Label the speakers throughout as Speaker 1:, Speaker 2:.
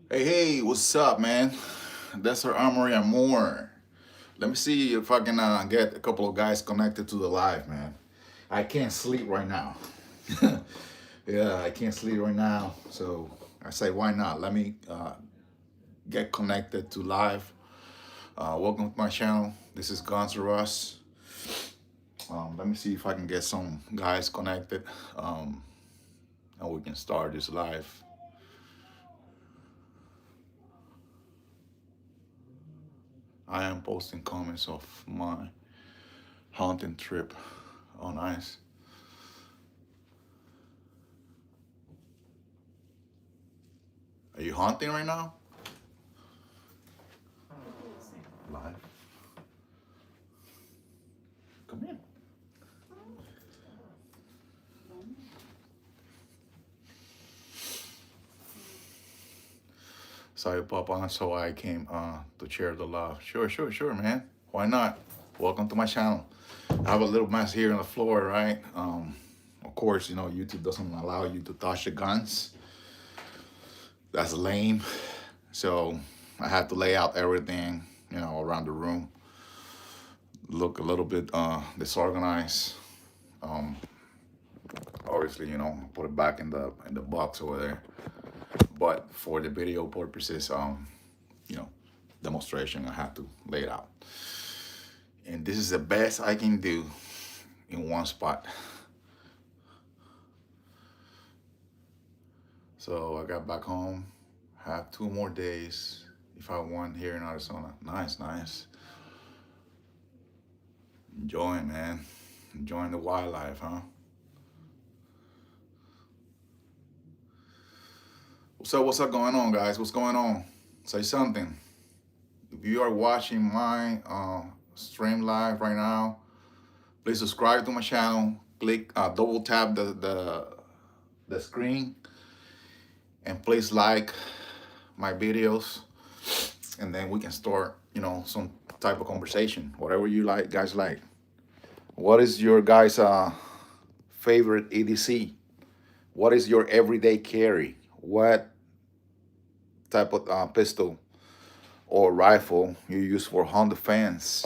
Speaker 1: Hey, what's up, man? That's our Armory and more. Let me see if I can get a couple of guys connected to the live, man. I can't sleep right now. Yeah, I can't sleep right now. So I say, why not? Let me get connected to live. Welcome to my channel. This is Guns R Us. Let me see if I can get some guys connected. Um, and we can start this live. I am posting comments of my hunting trip. Oh, nice. Are you hunting right now? Live. Come in. Sorry, Papa. So I came to share the love. Sure, man. Why not? Welcome to my channel. I have a little mess here on the floor, right? Of course, YouTube doesn't allow you to touch the guns. That's lame. So I had to lay out everything, around the room. Look a little bit disorganized. Um, Obviously, put it back in the box over there. But for the video purposes, you know, demonstration, I have to lay it out. And this is the best I can do in one spot. So I got back home, have 2 more days if I want here in Arizona. Nice. Enjoying, man. Enjoying the wildlife, huh? So what's up going on, guys? What's going on? Say something. If you are watching my stream live right now, please subscribe to my channel. Click, double tap the screen, and please like my videos, and then we can start, some type of conversation, whatever you like, guys like. What is your guys' favorite EDC? What is your everyday carry? What type of pistol or rifle you use for home defense?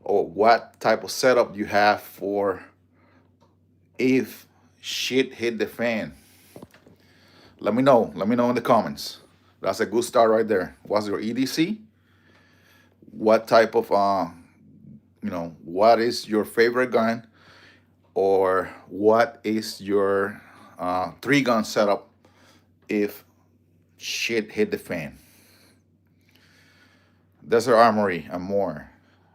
Speaker 1: Or what type of setup you have for if shit hit the fan? Let me know. Let me know in the comments. That's a good start right there. What's your EDC? What type of what is your favorite gun, or what is your three gun setup if shit hit the fan? Desert Armory and more.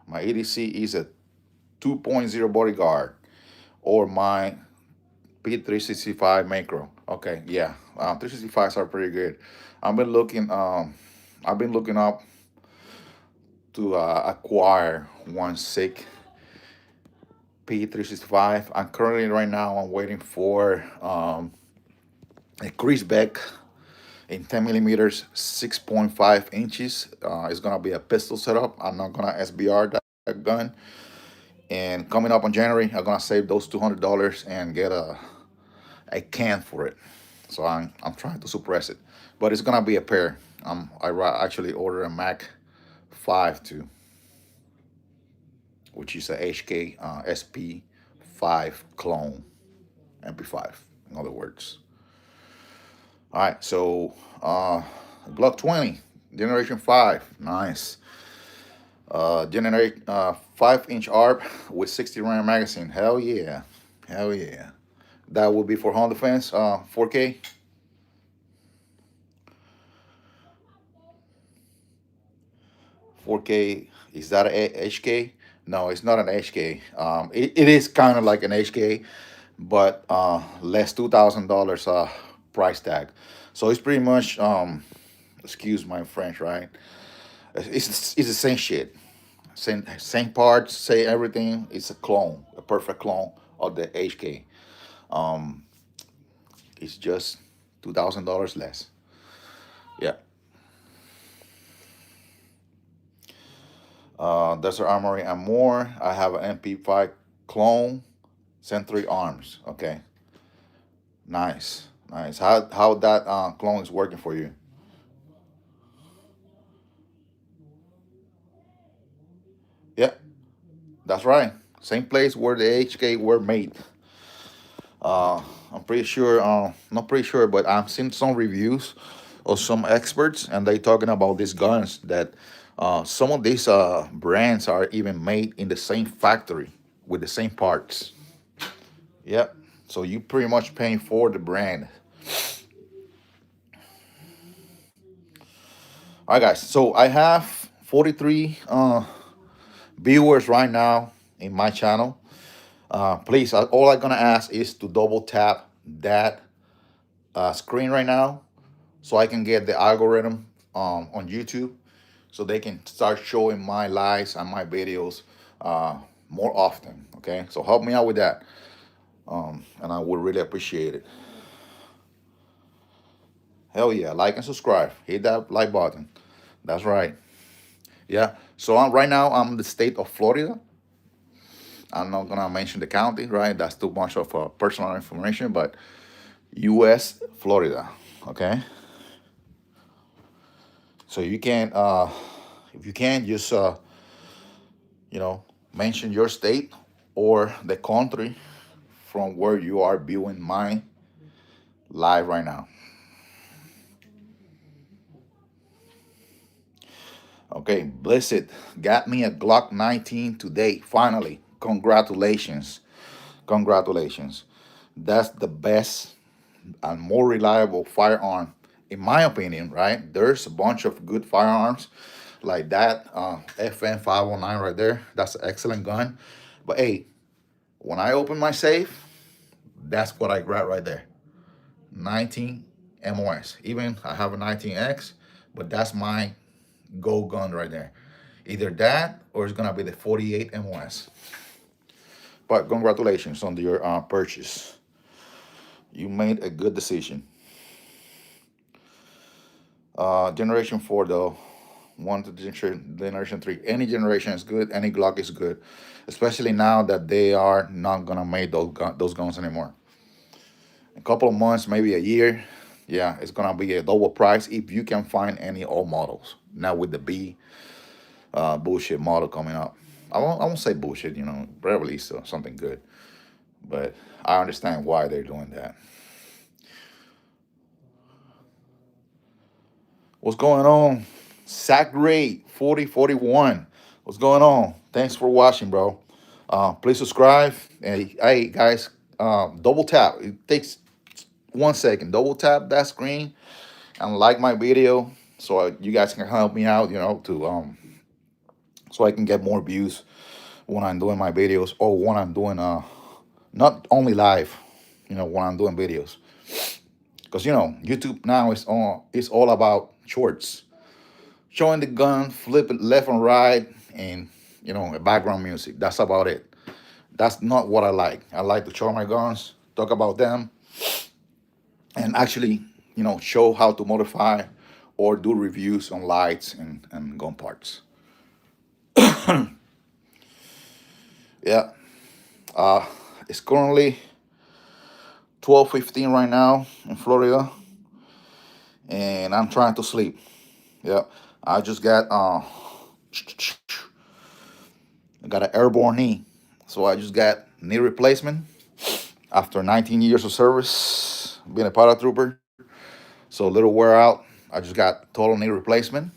Speaker 1: My EDC is a 2.0 bodyguard, or my P365 macro. Okay, yeah, 365s are pretty good. I've been looking. I've been looking up to acquire one SIG P365. I'm currently right now. I'm waiting for a Chris Beck in 10 millimeters, 6.5 inches. It's gonna be a pistol setup. I'm not gonna SBR that gun. And coming up on January, I'm gonna save those $200 and get a can for it. So I'm trying to suppress it, but it's gonna be a pair. Actually ordered a Mac 5 too, which is a HK SP5 clone, MP5 in other words. All right, so Glock 20, Generation 5, nice. Generate 5-inch ARP with 60 round magazine. Hell yeah. That would be for home defense. 4K. 4K. Is that a HK? No, it's not an HK. It is kind of like an HK, but less $2,000 price tag. So it's pretty much excuse my French, right? It's the same shit, same parts, say everything. It's a clone, a perfect clone of the HK. Um, it's just $2,000 less. Yeah. Desert Armory and more. I have an MP5 clone, Century Arms. Okay, nice. How that clone is working for you? That's right. Same place where the HK were made. I'm pretty sure, not pretty sure, but I've seen some reviews of some experts, and they talking about these guns that some of these brands are even made in the same factory with the same parts. Yep. So you pretty much paying for the brand. All right, guys. So I have 43 viewers right now in my channel. Please, all I'm gonna ask is to double tap that screen right now, so I can get the algorithm on YouTube, so they can start showing my lives and my videos more often. Okay, so help me out with that, and I would really appreciate it. Hell yeah, like and subscribe. Hit that like button. That's right. Yeah. So right now I'm in the state of Florida. I'm not gonna mention the county, right? That's too much of personal information, but U.S. Florida. Okay. So you can, if you can, just mention your state or the country from where you are viewing mine live right now. Okay, Blessed got me a Glock 19 today. Finally, congratulations, congratulations. That's the best and more reliable firearm, in my opinion. Right? There's a bunch of good firearms like that. FN 509 right there. That's an excellent gun. But hey, when I open my safe, that's what I grab right there. 19 MOS. Even I have a 19X, but that's my go gun right there. Either that or it's gonna be the 48 MOS. But congratulations on your purchase. You made a good decision. Generation 4 though, one to generation 3. Any generation is good. Any Glock is good, especially now that they are not gonna make those guns anymore. A couple of months, maybe a year, yeah, it's gonna be a double price if you can find any old models. Now with the B bullshit model coming up, I won't say bullshit. Release something good, but I understand why they're doing that. What's going on? Sack rate 4041. What's going on? Thanks for watching, bro. Please subscribe. And hey, guys, double tap. It takes 1 second. Double tap that screen and like my video, so you guys can help me out. To so I can get more views when I'm doing my videos, or when I'm doing not only live. When I'm doing videos, because YouTube now is all about shorts, showing the gun, flipping left and right, and background music. That's about it. That's not what I like. I like to show my guns, talk about them, and actually, show how to modify or do reviews on lights and gun parts. Yeah. It's currently 12:15 right now in Florida, and I'm trying to sleep. Yeah. I just got I got an airborne knee. So I just got knee replacement after 19 years of service, being a paratrooper. So a little wear out. I just got total knee replacement,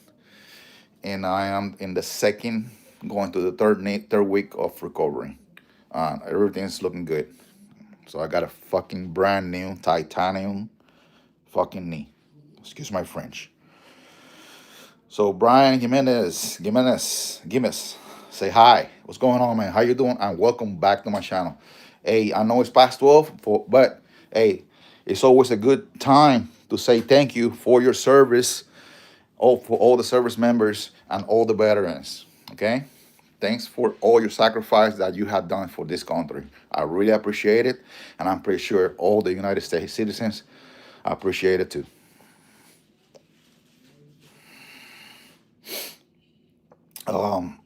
Speaker 1: and I am in the second, going to the third week of recovery. Everything's looking good. So I got a fucking brand new titanium fucking knee. Excuse my French. So Brian Gimenez, say hi. What's going on, man? How you doing? And welcome back to my channel. Hey, I know it's past 12, but hey, it's always a good time to say thank you for your service, for all the service members and all the veterans. Okay? Thanks for all your sacrifice that you have done for this country. I really appreciate it, and I'm pretty sure all the United States citizens appreciate it too. Um,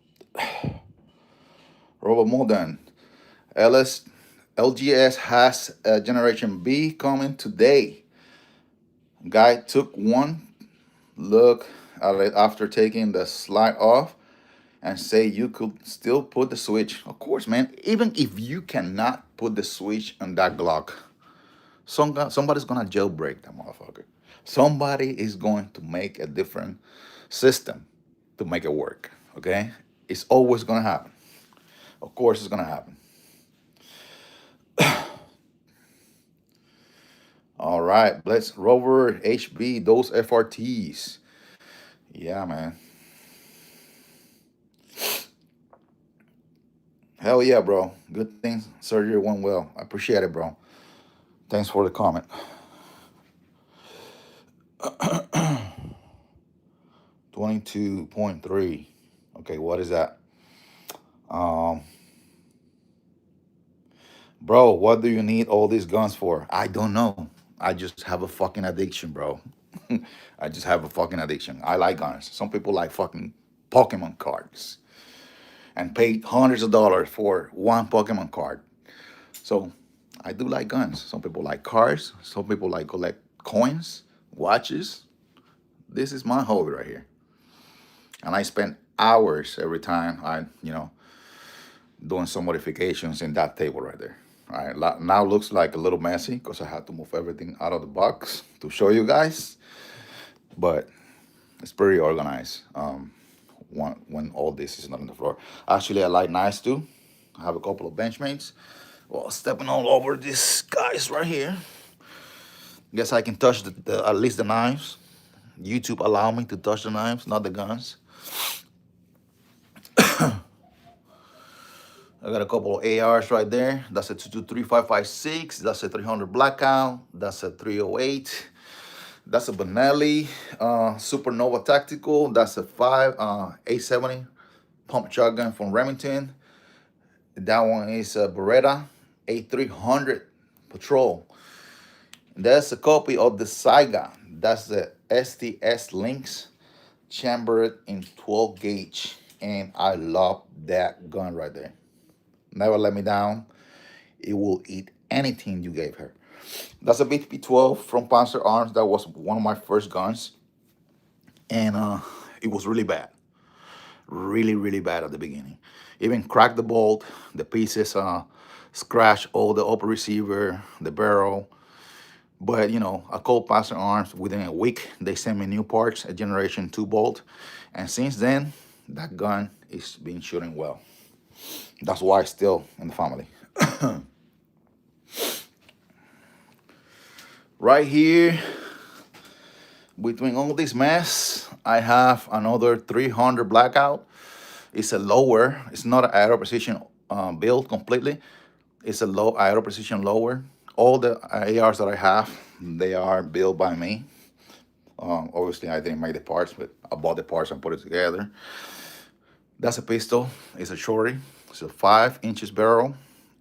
Speaker 1: Robert Modern, LS, LGS has a Generation B coming today. Guy took one look at it after taking the slide off, and say you could still put the switch. Of course, man. Even if you cannot put the switch on that Glock, somebody's gonna jailbreak that motherfucker. Somebody is going to make a different system to make it work. Okay, it's always gonna happen. Of course, it's gonna happen. All right, let's Rover HB those FRTs. Yeah, man. Hell yeah, bro. Good thing surgery went well. I appreciate it, bro. Thanks for the comment. 22.3. Okay, what is that? Um, Bro, what do you need all these guns for? I don't know. I just have a fucking addiction, bro. I just have a fucking addiction. I like guns. Some people like fucking Pokemon cards and pay hundreds of dollars for one Pokemon card. So I do like guns. Some people like cars. Some people like collect coins, watches. This is my hobby right here. And I spend hours every time I doing some modifications in that table right there. All right, now looks like a little messy because I had to move everything out of the box to show you guys, but it's pretty organized. When all this is not on the floor. Actually, I like knives too. I have a couple of Benchmates. Well, stepping all over these guys right here. Guess I can touch at least the knives. YouTube allow me to touch the knives, not the guns. I got a couple of ARs right there. That's a 223-556. That's a 300 Blackout. That's a 308. That's a Benelli Supernova Tactical. That's a 870 pump shotgun from Remington. That one is a Beretta 8300 Patrol. That's a copy of the Saiga. That's the STS Lynx chambered in 12 gauge. And I love that gun right there. Never let me down. It will eat anything you gave her. That's a BTP-12 from Panzer Arms. That was one of my first guns. And it was really bad. Really, really bad at the beginning. Even cracked the bolt. The pieces scratched all the upper receiver, the barrel. But, I called Panzer Arms. Within a week, they sent me new parts, a Generation 2 bolt. And since then, that gun is been shooting well. That's why it's still in the family. Right here, between all this mess, I have another 300 Blackout. It's a lower. It's not an aero precision build completely. It's a low aero precision lower. All the ARs that I have, they are built by me. Obviously, I didn't make the parts, but I bought the parts and put it together. That's a pistol. It's a shorty. It's a 5 inches barrel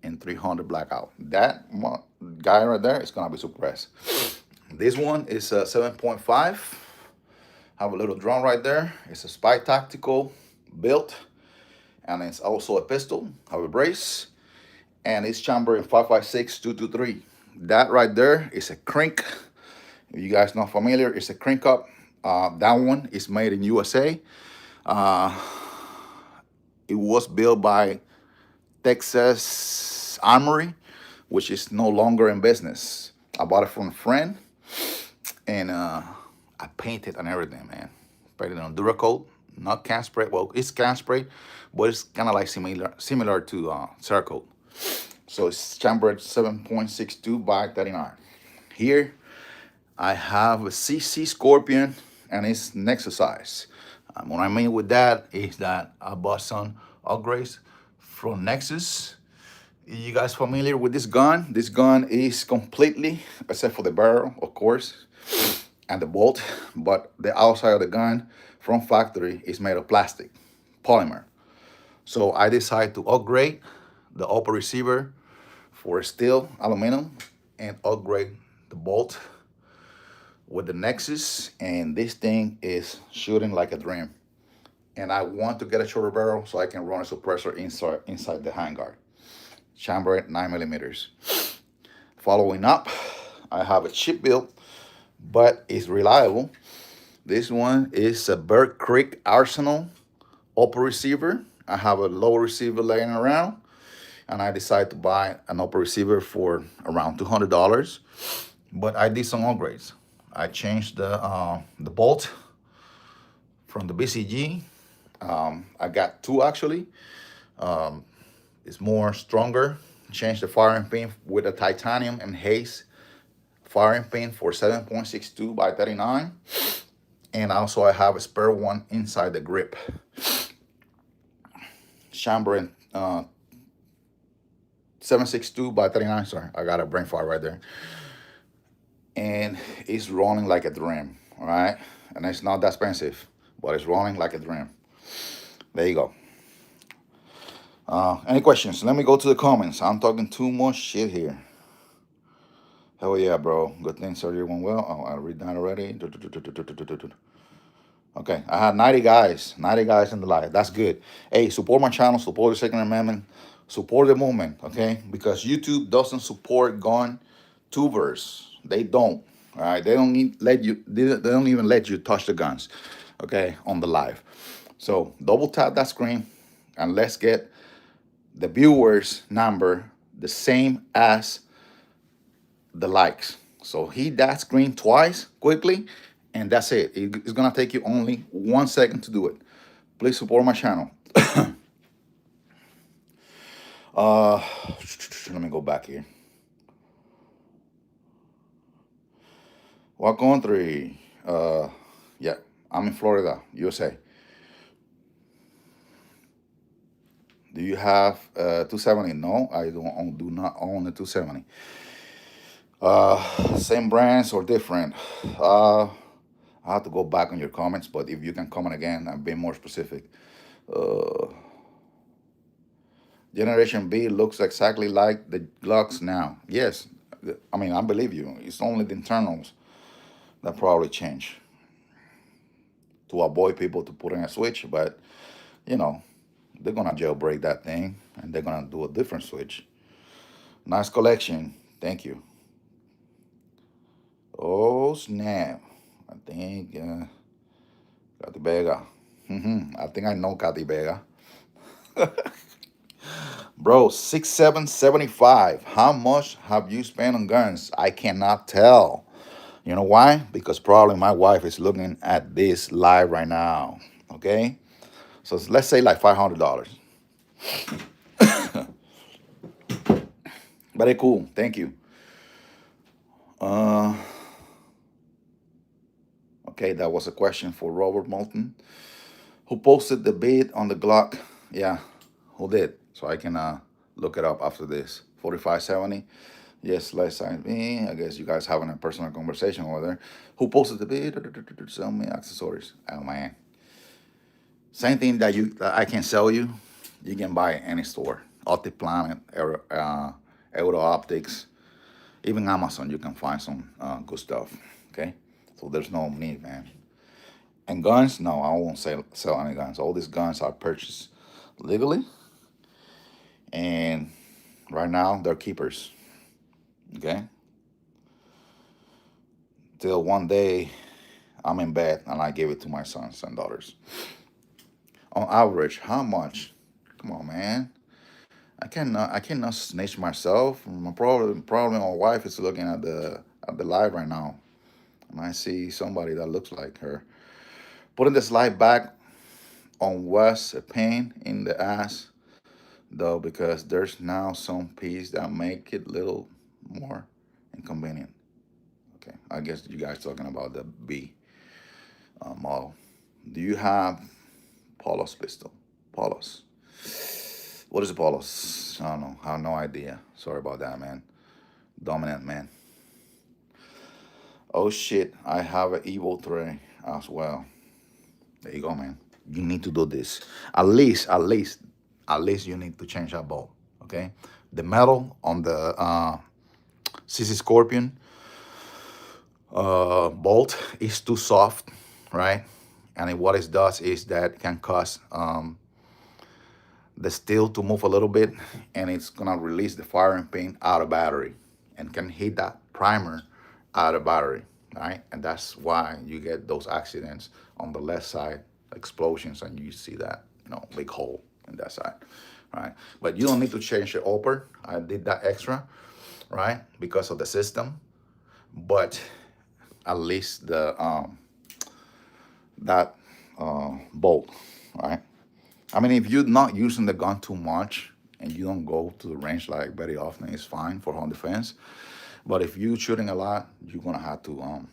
Speaker 1: and 300 Blackout. That guy right there is gonna be suppressed. This one is a 7.5. Have a little drum right there. It's a Spy Tactical built, and it's also a pistol. Have a brace, and it's chambered in 5.56 223. That right there is a crank. If you guys not familiar, it's a crank up. That one is made in USA. It was built by Texas Armory, which is no longer in business. I bought it from a friend, and I painted and everything, man. Painted on Duracoat, not can spray. Well, it's can spray, but it's kind of like similar to Cerakote. So it's chambered 7.62 by 39. Here, I have a CC Scorpion, and it's Nexus size. What I mean with that is that I bought some upgrades from Nexus. You guys familiar with this gun? This gun is completely, except for the barrel, of course, and the bolt, but the outside of the gun from factory is made of plastic, polymer. So I decided to upgrade the upper receiver for steel aluminum and upgrade the bolt with the Nexus, and this thing is shooting like a dream. And I want to get a shorter barrel so I can run a suppressor inside the handguard. Chamber at 9mm. Following up, I have a cheap build, but it's reliable. This one is a Bird Creek Arsenal upper receiver. I have a lower receiver laying around, and I decided to buy an upper receiver for around $200. But I did some upgrades. I changed the bolt from the BCG. I got two actually. It's more stronger. Changed the firing pin with a titanium and Hayes firing pin for 7.62 by 39. And also I have a spare one inside the grip. Chamber 7.62 by 39. Sorry, I got a brain fart right there. And it's rolling like a dream. All right. And it's not that expensive, but it's rolling like a dream. There you go. Any questions? Let me go to the comments. I'm talking too much shit here. Hell yeah, bro. Good thing surgery went well. Oh, I read that already. Okay, I had 90 guys in the live. That's good. Hey, support my channel, support the Second Amendment, support the movement, okay? Because YouTube doesn't support gun tubers. They don't. All right, they don't let you. They don't even let you touch the guns, okay, on the live. So double tap that screen, and let's get the viewers number the same as the likes. So hit that screen twice quickly, and that's it. It's gonna take you only 1 second to do it. Please support my channel. Let me go back here. What country? Yeah, I'm in Florida, USA. Do you have 270? No, I do not own a 270. Same brands or different? I have to go back on your comments, but if you can comment again and be more specific. Generation B looks exactly like the Glocks now. Yes, I mean, I believe you. It's only the internals that probably change to avoid people to put in a switch, but you know, they're gonna jailbreak that thing and they're gonna do a different switch. Nice collection. Thank you. Oh snap! I think Katy Vega. I think I know Katy Vega. Bro, 6,775. How much have you spent on guns? I cannot tell. You know why? Because probably my wife is looking at this live right now. Okay, so let's say like $500. Very cool. Thank you. Okay, that was a question for Robert Moulton, who posted the bid on the Glock. Yeah, who did? So I can look it up after this. 4570. Yes, last time me. I guess you guys having a personal conversation over there. Who posted the bid? Sell me accessories. Oh man. Same thing that I can sell you. You can buy at any store. Optic Planet, Euro Optics, even Amazon. You can find some good stuff. Okay, so there's no need, man. And guns, no, I won't sell any guns. All these guns are purchased legally, and right now they're keepers. Okay, till one day I'm in bed and I give it to my sons and daughters. On average, how much? Come on, man. I cannot snitch myself. Probably my wife is looking at the live right now, and I see somebody that looks like her. Putting the slide back on was a pain in the ass though, because there's now some piece that make it little more inconvenient. Okay, I guess you guys talking about the B model. Do you have Polos pistol? Polos. What is a Polos? I don't know. I have no idea. Sorry about that, man. Dominant man. Oh shit! I have an Evo 3 as well. There you go, man. You need to do this. At least you need to change that bulb. Okay, the metal on the CC Scorpion bolt is too soft, right? And what it does is that it can cause the steel to move a little bit, and it's gonna release the firing pin out of battery, and can hit that primer out of battery, right? And that's why you get those accidents on the left side, explosions, and you see that. big hole in that side, right? But you don't need to change the upper. I did that extra, right, because of the system. But at least the that bolt, right? I mean, if you're not using the gun too much and you don't go to the range like very often, it's fine for home defense. But if you're shooting a lot, you're gonna have to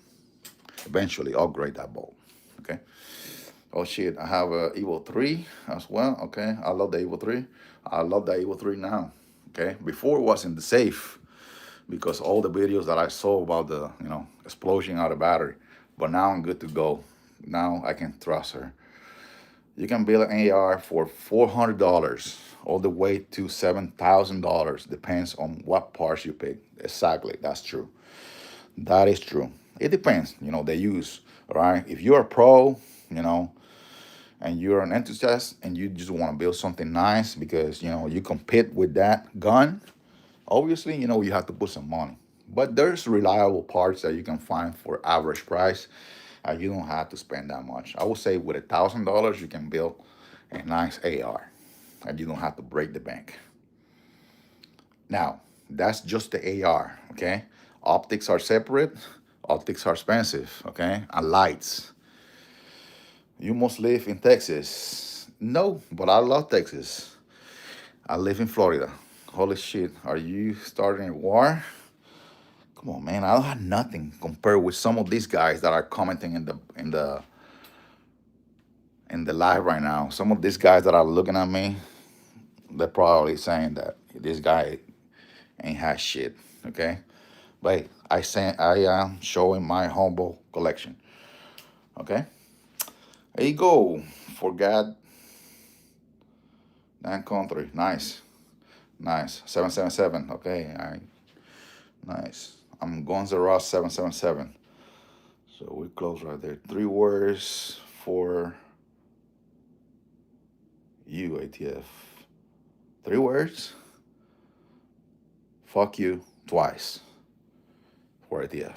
Speaker 1: eventually upgrade that bolt. Okay. Oh shit, I have a Evo 3 as well. Okay, I love the Evo 3. I love the Evo 3 now. Okay, before it wasn't safe because all the videos that I saw about the explosion out of battery. But now I'm good to go. Now I can trust her. You can build an AR for $400 all the way to $7,000. Depends on what parts you pick. Exactly, that's true. That is true. It depends, the use, right? If you're a pro, and you're an enthusiast and you just want to build something nice because you compete with that gun, obviously you have to put some money. But there's reliable parts that you can find for average price. You don't have to spend that much. I would say with $1,000 you can build a nice AR and you don't have to break the bank. Now, that's just the AR, okay? Optics are separate. Optics are expensive, okay? And lights. You must live in Texas. No, but I love Texas. I live in Florida. Holy shit, are you starting a war? Come on, man. I don't have nothing compared with some of these guys that are commenting in the live right now. Some of these guys that are looking at me, they're probably saying that this guy ain't had shit. Okay, but I am showing my humble collection. Okay, there you go. Forgot that country. Nice, nice. 777. Okay, nice. I'm Gonza Ross 777. So we close right there. 3 words for you, ATF. 3 words. Fuck you twice for ATF.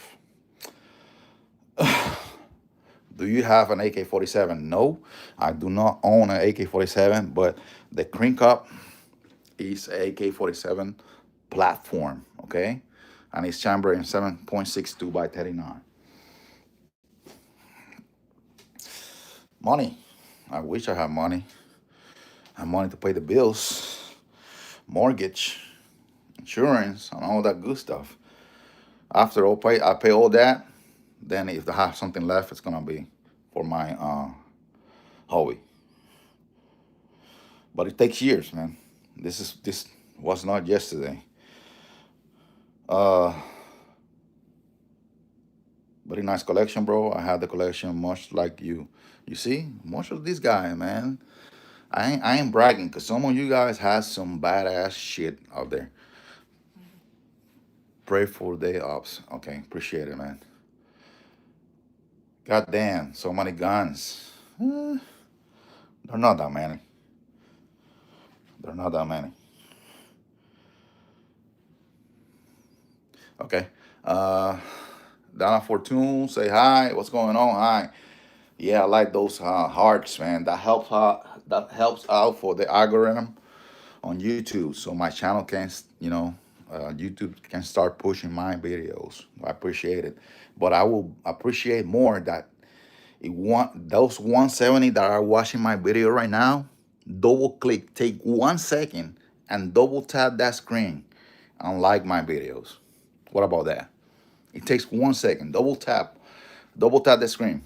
Speaker 1: Do you have an AK-47? No, I do not own an AK-47, but the Crank Up is a AK-47 platform, okay? And it's chambered in 7.62 by 39. Money. I wish I had money. I have money to pay the bills, mortgage, insurance, and all that good stuff. After I pay all that, then if I have something left, it's gonna be for my hobby. But it takes years, man. This was not yesterday. Uh, Very nice collection, bro. I had the collection much like you. You see, much of this guy, man. I ain't bragging because some of you guys have some badass shit out there. Pray for day ops. Okay, appreciate it, man. God damn, so many guns. They're not that many. They're not that many. Okay. Donna Fortune, say hi. What's going on? Hi. Yeah, I like those hearts, man. That helps out for the algorithm on YouTube, so my channel can, YouTube can start pushing my videos. I appreciate it, but I will appreciate more that it want those 170 that are watching my video right now. Double click, take 1 second, and double tap that screen and like my videos. What about that? It takes 1 second. Double tap the screen.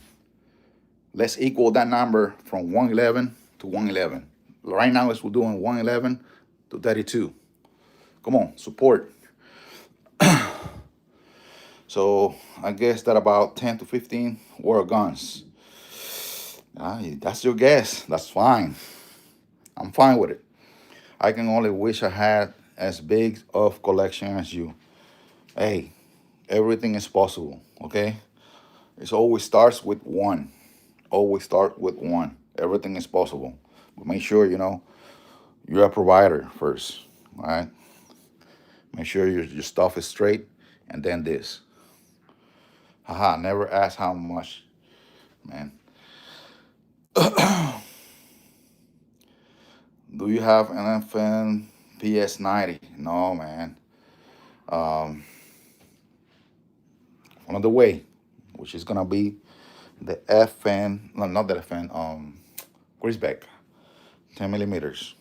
Speaker 1: Let's equal that number from 111 to 111. Right now, we're doing 111 to 32. Come on, support. So I guess that about 10 to 15 were guns. That's your guess. That's fine. I'm fine with it. I can only wish I had as big of collection as you. Hey, everything is possible. Okay, it always starts with one. Always start with one. Everything is possible. But make sure you're a provider first. All right. Make sure your stuff is straight, and then this. Haha. Never ask how much, man. Do you have an FN PS90? No, man. Um, Another way, which is gonna be the FN, no, not the FN, Grisbeck, 10 millimeters.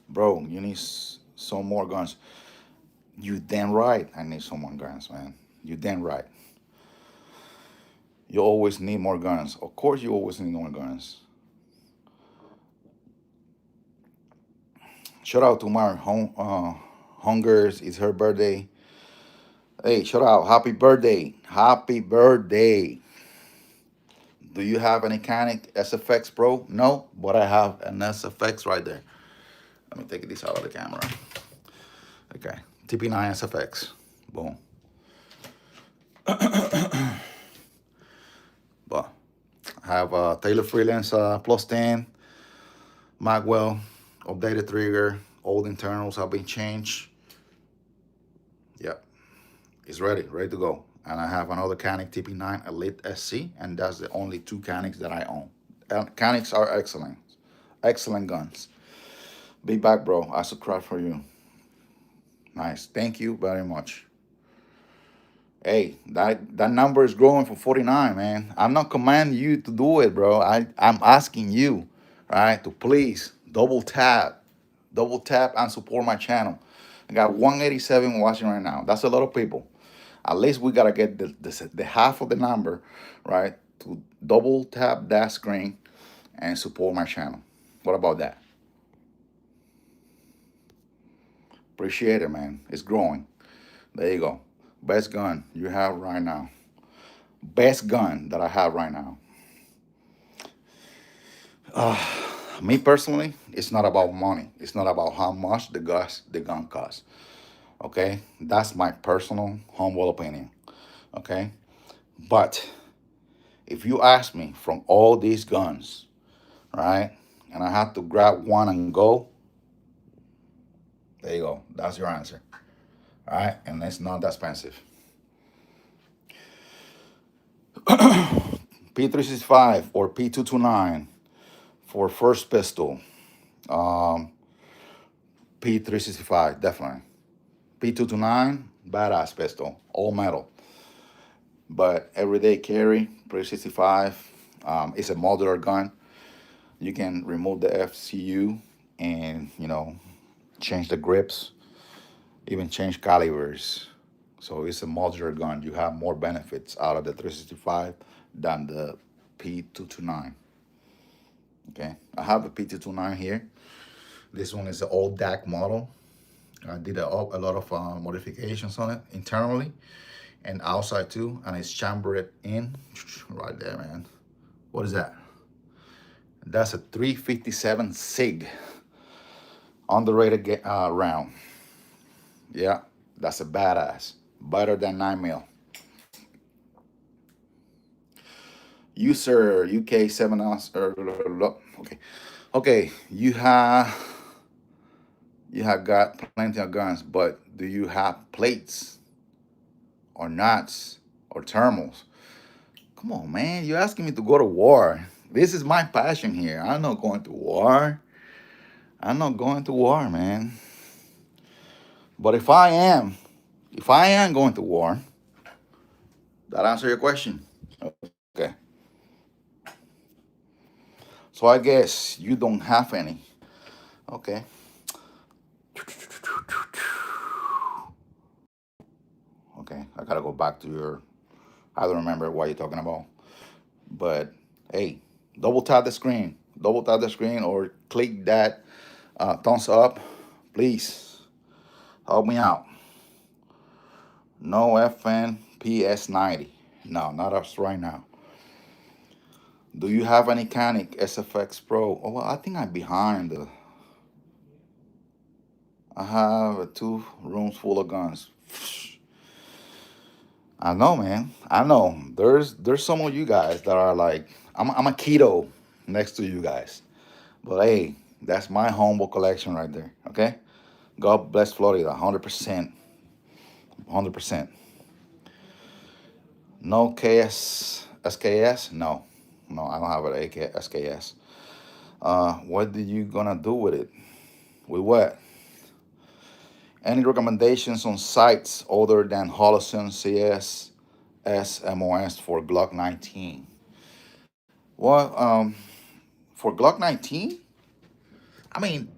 Speaker 1: Bro, you need some more guns. You damn right I need some more guns, man. You damn right. You always need more guns. Of course you always need more guns. Shout out to my hungers. It's her birthday. Hey, shout out. Happy birthday. Happy birthday. Do you have any Canic SFX Pro? No, but I have an SFX right there. Let me take this out of the camera. Okay, TP9 SFX. Boom. But I have Taylor Freelance plus 10, Magwell, updated trigger, all internals have been changed. Yep, it's ready to go. And I have another Canic TP9 Elite SC, and that's the only two Canics that I own. Canics are excellent guns. Be back, bro. I subscribe for you. Nice, thank you very much. Hey, that number is growing for 49, man. I'm not commanding you to do it, bro. I'm asking you, right, to please double tap and support my channel. I got 187 watching right now. That's a lot of people. At least we gotta get the half of the number, right, to double tap that screen and support my channel. What about that? Appreciate it, man. It's growing. There you go. Best gun you have right now. Best gun that I have right now. Me personally, it's not about money. It's not about how much the gun costs. Okay, that's my personal humble opinion. Okay, but if you ask me from all these guns, right, and I have to grab one and go, there you go. That's your answer. All right, and it's not that expensive. P365 or P229 for first pistol. Um, P365 definitely. P229 badass pistol, all metal. But everyday carry P365 is a modular gun. You can remove the FCU and change the grips, even change calibers. So it's a modular gun. You have more benefits out of the 365 than the P229. Okay, I have a P229 here. This one is the old DAC model. I did a lot of modifications on it internally and outside too, and it's chambered in right there, man. What is that? That's a 357 SIG underrated round. Yeah, that's a badass. Better than 9mm. User UK 7 ounce. Okay, okay. You have got plenty of guns, but do you have plates or knots or thermals? Come on, man. You're asking me to go to war. This is my passion here. I'm not going to war. I'm not going to war, man. But if I am going to war, that answer your question. Okay. So I guess you don't have any. Okay. Okay, I gotta go back to your. I don't remember what you're talking about. But hey, double tap the screen, or click that thumbs up. Please help me out. No FN PS90. No, not us right now. Do you have any Canic SFX Pro? Oh, well, I think I'm behind. I have 2 rooms full of guns. I know, man. I know. There's some of you guys that are like, I'm a keto next to you guys. But hey, that's my humble collection right there. Okay. God bless Florida. 100%. 100%. No SKS. No, I don't have an SKS. What are you gonna do with it? With what? Any recommendations on sites other than Holosun CS SMOS for Glock 19? Well, for Glock 19, I mean,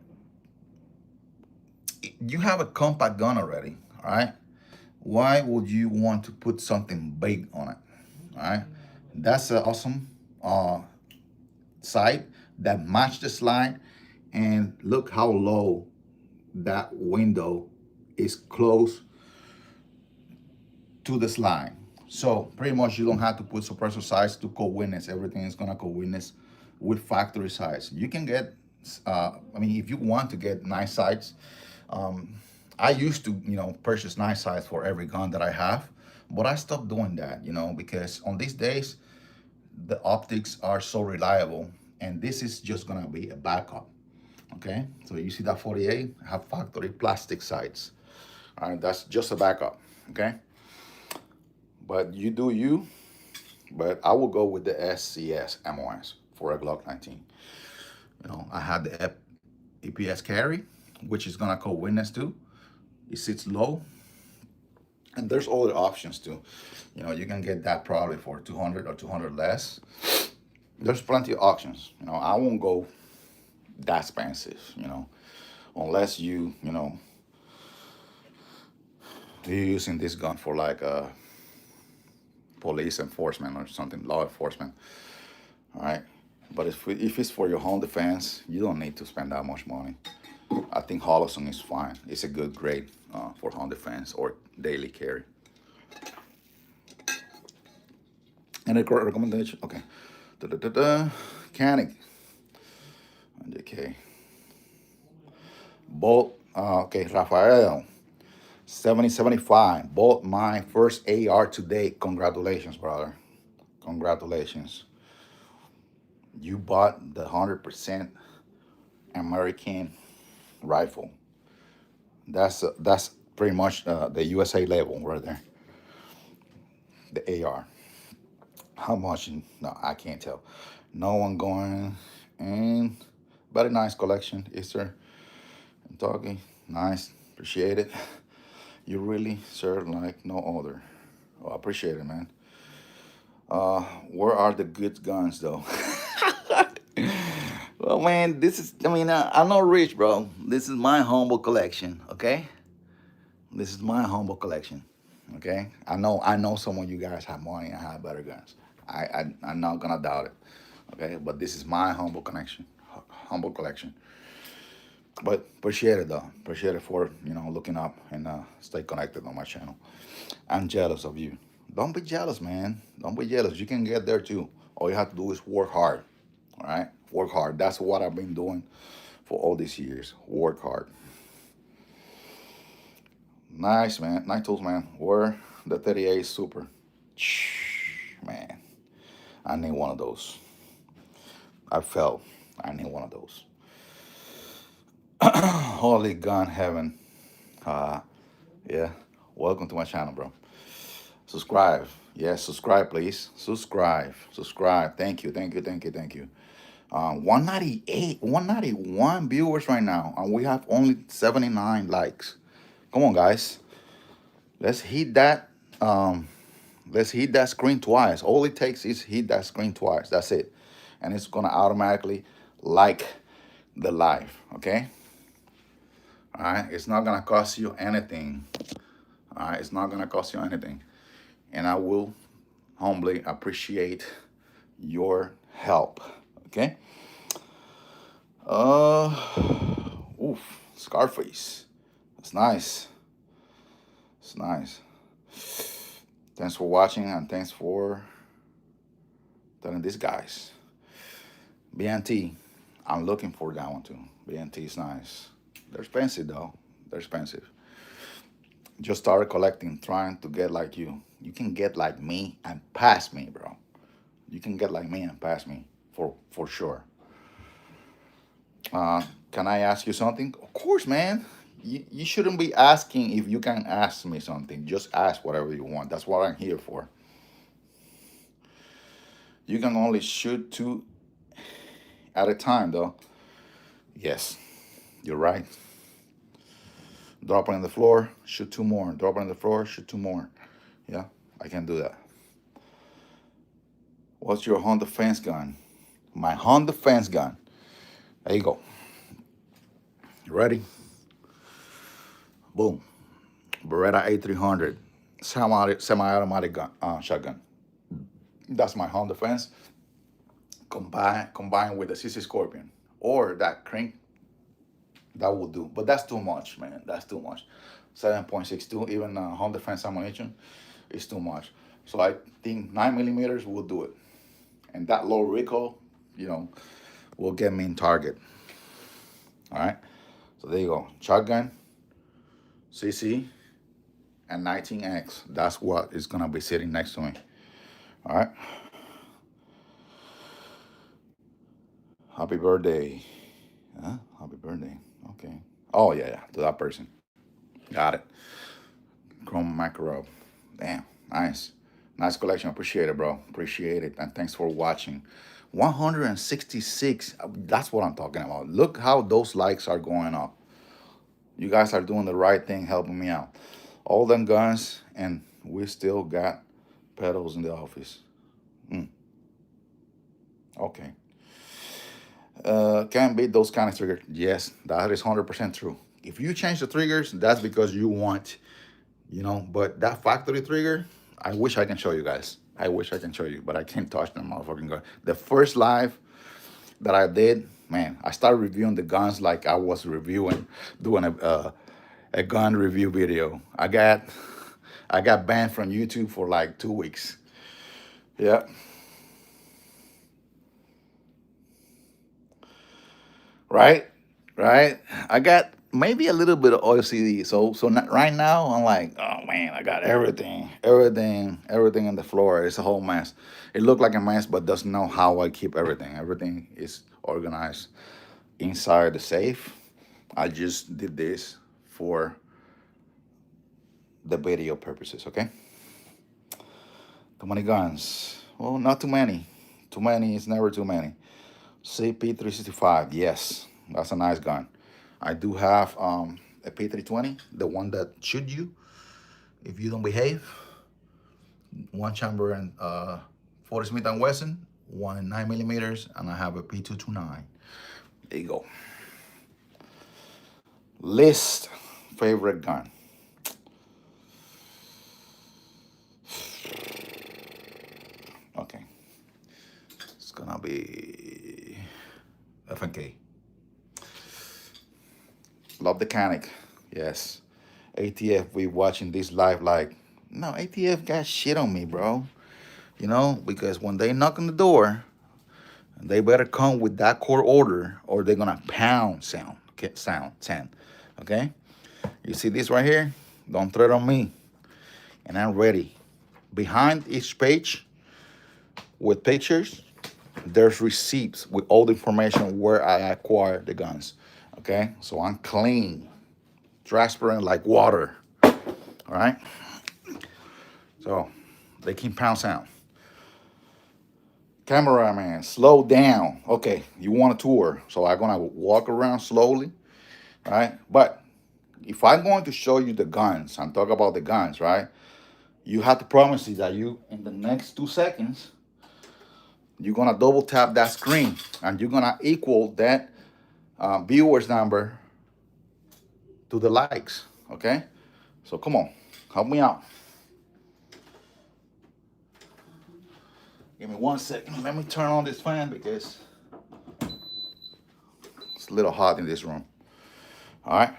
Speaker 1: you have a compact gun already, all right? Why would you want to put something big on it? All right, that's an awesome uh, sight that match the slide, and look how low that window is close to the slide. So pretty much you don't have to put suppressor size to co-witness. Everything is gonna co-witness with factory size. You can get, I mean, if you want to get nice sights, um, I used to, purchase nice sights for every gun that I have, but I stopped doing that, because on these days, the optics are so reliable, and this is just gonna be a backup. Okay, so you see that 48 have factory plastic sights. All right, that's just a backup. Okay, but you do you. But I will go with the SCS MOS for a Glock 19. I had the EPS carry, which is gonna call witness too. It sits low, and there's other options too. You can get that probably for 200 or 200 less. There's plenty of options. I won't go that expensive. Unless you're using this gun for like a police enforcement or something, law enforcement. All right. But if it's for your home defense, you don't need to spend that much money. I think Holosun is fine. It's a good grade for home defense or daily carry. Any recommendation? Okay. Canic. Okay. Bolt. Okay, Rafael. 7075. Bought my first AR today. Congratulations, brother. Congratulations. You bought the 100% American rifle. That's pretty much the USA label right there. The AR. How much? No, I can't tell. No one going. And very nice collection, Easter. I'm talking. Nice. Appreciate it. You really serve like no other. Oh, I appreciate it, man. Where are the good guns, though? Well, man, this is, I mean, I'm not rich, bro. This is my humble collection, okay? This is my humble collection, okay? I know some of you guys have money and have better guns. I'm not gonna doubt it, okay? But this is my humble collection. But appreciate it, though. Appreciate it for, looking up and stay connected on my channel. I'm jealous of you. Don't be jealous, man. Don't be jealous. You can get there too. All you have to do is work hard. All right? Work hard. That's what I've been doing for all these years. Work hard. Nice, man. Nice tools, man. Where the 38 is super. Man, I need one of those. I felt I need one of those. Holy gun heaven. Yeah. Welcome to my channel, bro. Subscribe. Yes, subscribe, please. Subscribe. Subscribe. Thank you. Thank you. Thank you. Thank you. 198, 191 viewers right now, and we have only 79 likes. Come on, guys. Let's hit that. Let's hit that screen twice. All it takes is hit that screen twice. That's it, and it's gonna automatically like the live. Okay. All right. It's not gonna cost you anything. All right. It's not gonna cost you anything, and I will humbly appreciate your help. Okay. Oof, Scarface. That's nice. It's nice. Thanks for watching, and thanks for telling these guys. BNT. I'm looking for that one too. BNT is nice. They're expensive though. They're expensive. Just started collecting, trying to get like you. You can get like me and pass me, bro. You can get like me and pass me for sure. Can I ask you something? Of course, man. You shouldn't be asking if you can ask me something. Just ask whatever you want. That's what I'm here for. You can only shoot 2 at a time, though. Yes, you're right. Drop it on the floor, shoot two more. Drop it on the floor, shoot two more. Yeah, I can do that. What's your Honda fence gun? My Honda fence gun. There you go. You ready? Boom. Beretta A300 semi-automatic gun, shotgun. That's my Honda fence combined with the CC Scorpion or that crank. That will do, but that's too much, man. That's too much. 7.62, even Honda fence ammunition is too much. So I think 9 millimeters will do it, and that low recoil, you know, will get me in target. All right. So there you go. Shotgun, CC, and 19X. That's what is gonna be sitting next to me. All right. Happy birthday. Huh? Happy birthday. Okay. Oh yeah, to that person. Got it. Chrome Macro. Damn. Nice. Nice collection. Appreciate it, bro. Appreciate it. And thanks for watching. 166. That's what I'm talking about. Look how those likes are going up. You guys are doing the right thing, helping me out. All them guns, and we still got pedals in the office. Okay. Can't beat those kind of triggers. Yes, that is 100% true. If you change the triggers, that's because you want, but that factory trigger, I wish I can show you guys. I wish I can show you, but I can't touch them motherfucking gun. The first live that I did, man, I started reviewing the guns like I was doing a gun review video. I got banned from YouTube for like 2 weeks. Yeah. Right. I got maybe a little bit of OCD. So not, right now I'm like, oh man, I got everything on the floor. It's a whole mess. It looked like a mess, but doesn't know how I keep everything. Everything is organized inside the safe. I just did this for the video purposes. Okay. Too many guns. Well, not too many. Too many is never too many. CP365, yes, that's a nice gun. I do have a P320, the one that shoot you if you don't behave. One chamber and 40 Smith & Wesson, one 9 millimeters, and I have a P229. There you go. List favorite gun. Okay, it's gonna be FNK. Love the Canic. Yes. ATF, we watching this live like, no, ATF got shit on me, bro. Because when they knock on the door, they better come with that court order or they're gonna pound sound. Okay? You see this right here? Don't throw it on me. And I'm ready. Behind each page with pictures, there's receipts with all the information where I acquired the guns. Okay, so I'm clean, transparent like water. All right, so they can pound sound. Cameraman, slow down. Okay, you want a tour, so I'm gonna walk around slowly. All right, but if I'm going to show you the guns and talk about the guns, right, you have to promise me that you, in the next 2 seconds, you're gonna double tap that screen and you're gonna equal that viewers number to the likes. Okay, so come on, help me out. Give me 1 second. Let me turn on this fan because it's a little hot in this room. All right,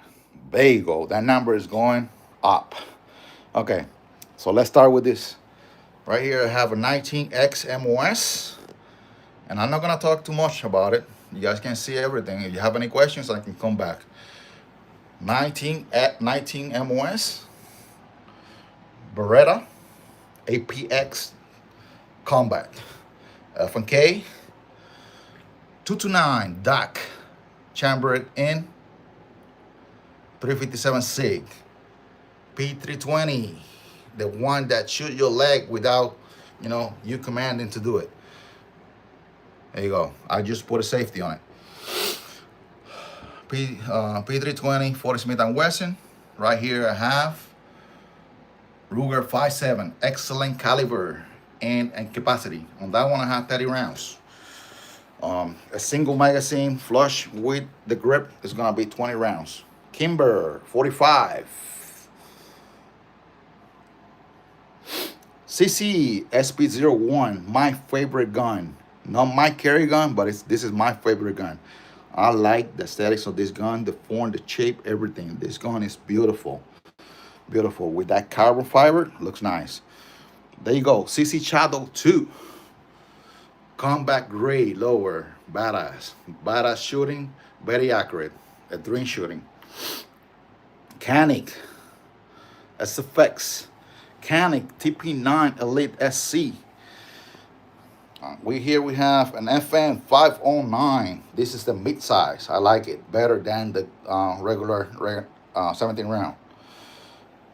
Speaker 1: there you go. That number is going up. Okay, so let's start with this. Right here I have a 19X MOS, and I'm not gonna talk too much about it. You guys can see everything. If you have any questions, I can come back. 19 MOS, Beretta, APX Combat, FNK, 229 DAC, chambered in, 357 SIG, P320, the one that shoot your leg without, you commanding to do it. There you go. I just put a safety on it. P320 40 Smith & Wesson. Right here I have Ruger 5.7, excellent caliber and capacity. On that one I have 30 rounds. A single magazine flush with the grip is gonna be 20 rounds. Kimber 45. CC SP01, my favorite gun. Not my carry gun, but this is my favorite gun. I like the aesthetics of this gun, the form, the shape, everything. This gun is beautiful. Beautiful. With that carbon fiber, looks nice. There you go. CC Shadow 2. Combat grade, lower, badass. Badass shooting, very accurate. A dream shooting. Canik SFX. Canik TP9 Elite SC. We have an FN 509. This is the mid size. I like it better than the regular 17 round.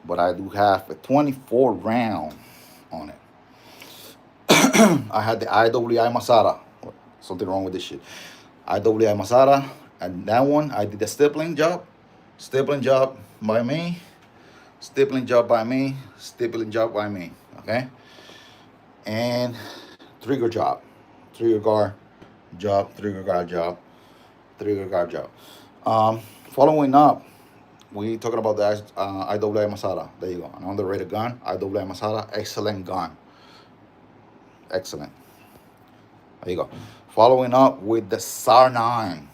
Speaker 1: But I do have a 24 round on it. I had the IWI Masada. Something wrong with this shit. IWI Masada. And that one, I did the stippling job. Stippling job by me. Stippling job by me. Stippling job by me. Okay? And trigger job. Trigger guard job. Trigger guard job. Trigger guard job. Following up, we talking about the IWI Masada. There you go. An underrated gun. IWI Masada. Excellent gun. Excellent. There you go. Following up with the SAR 9.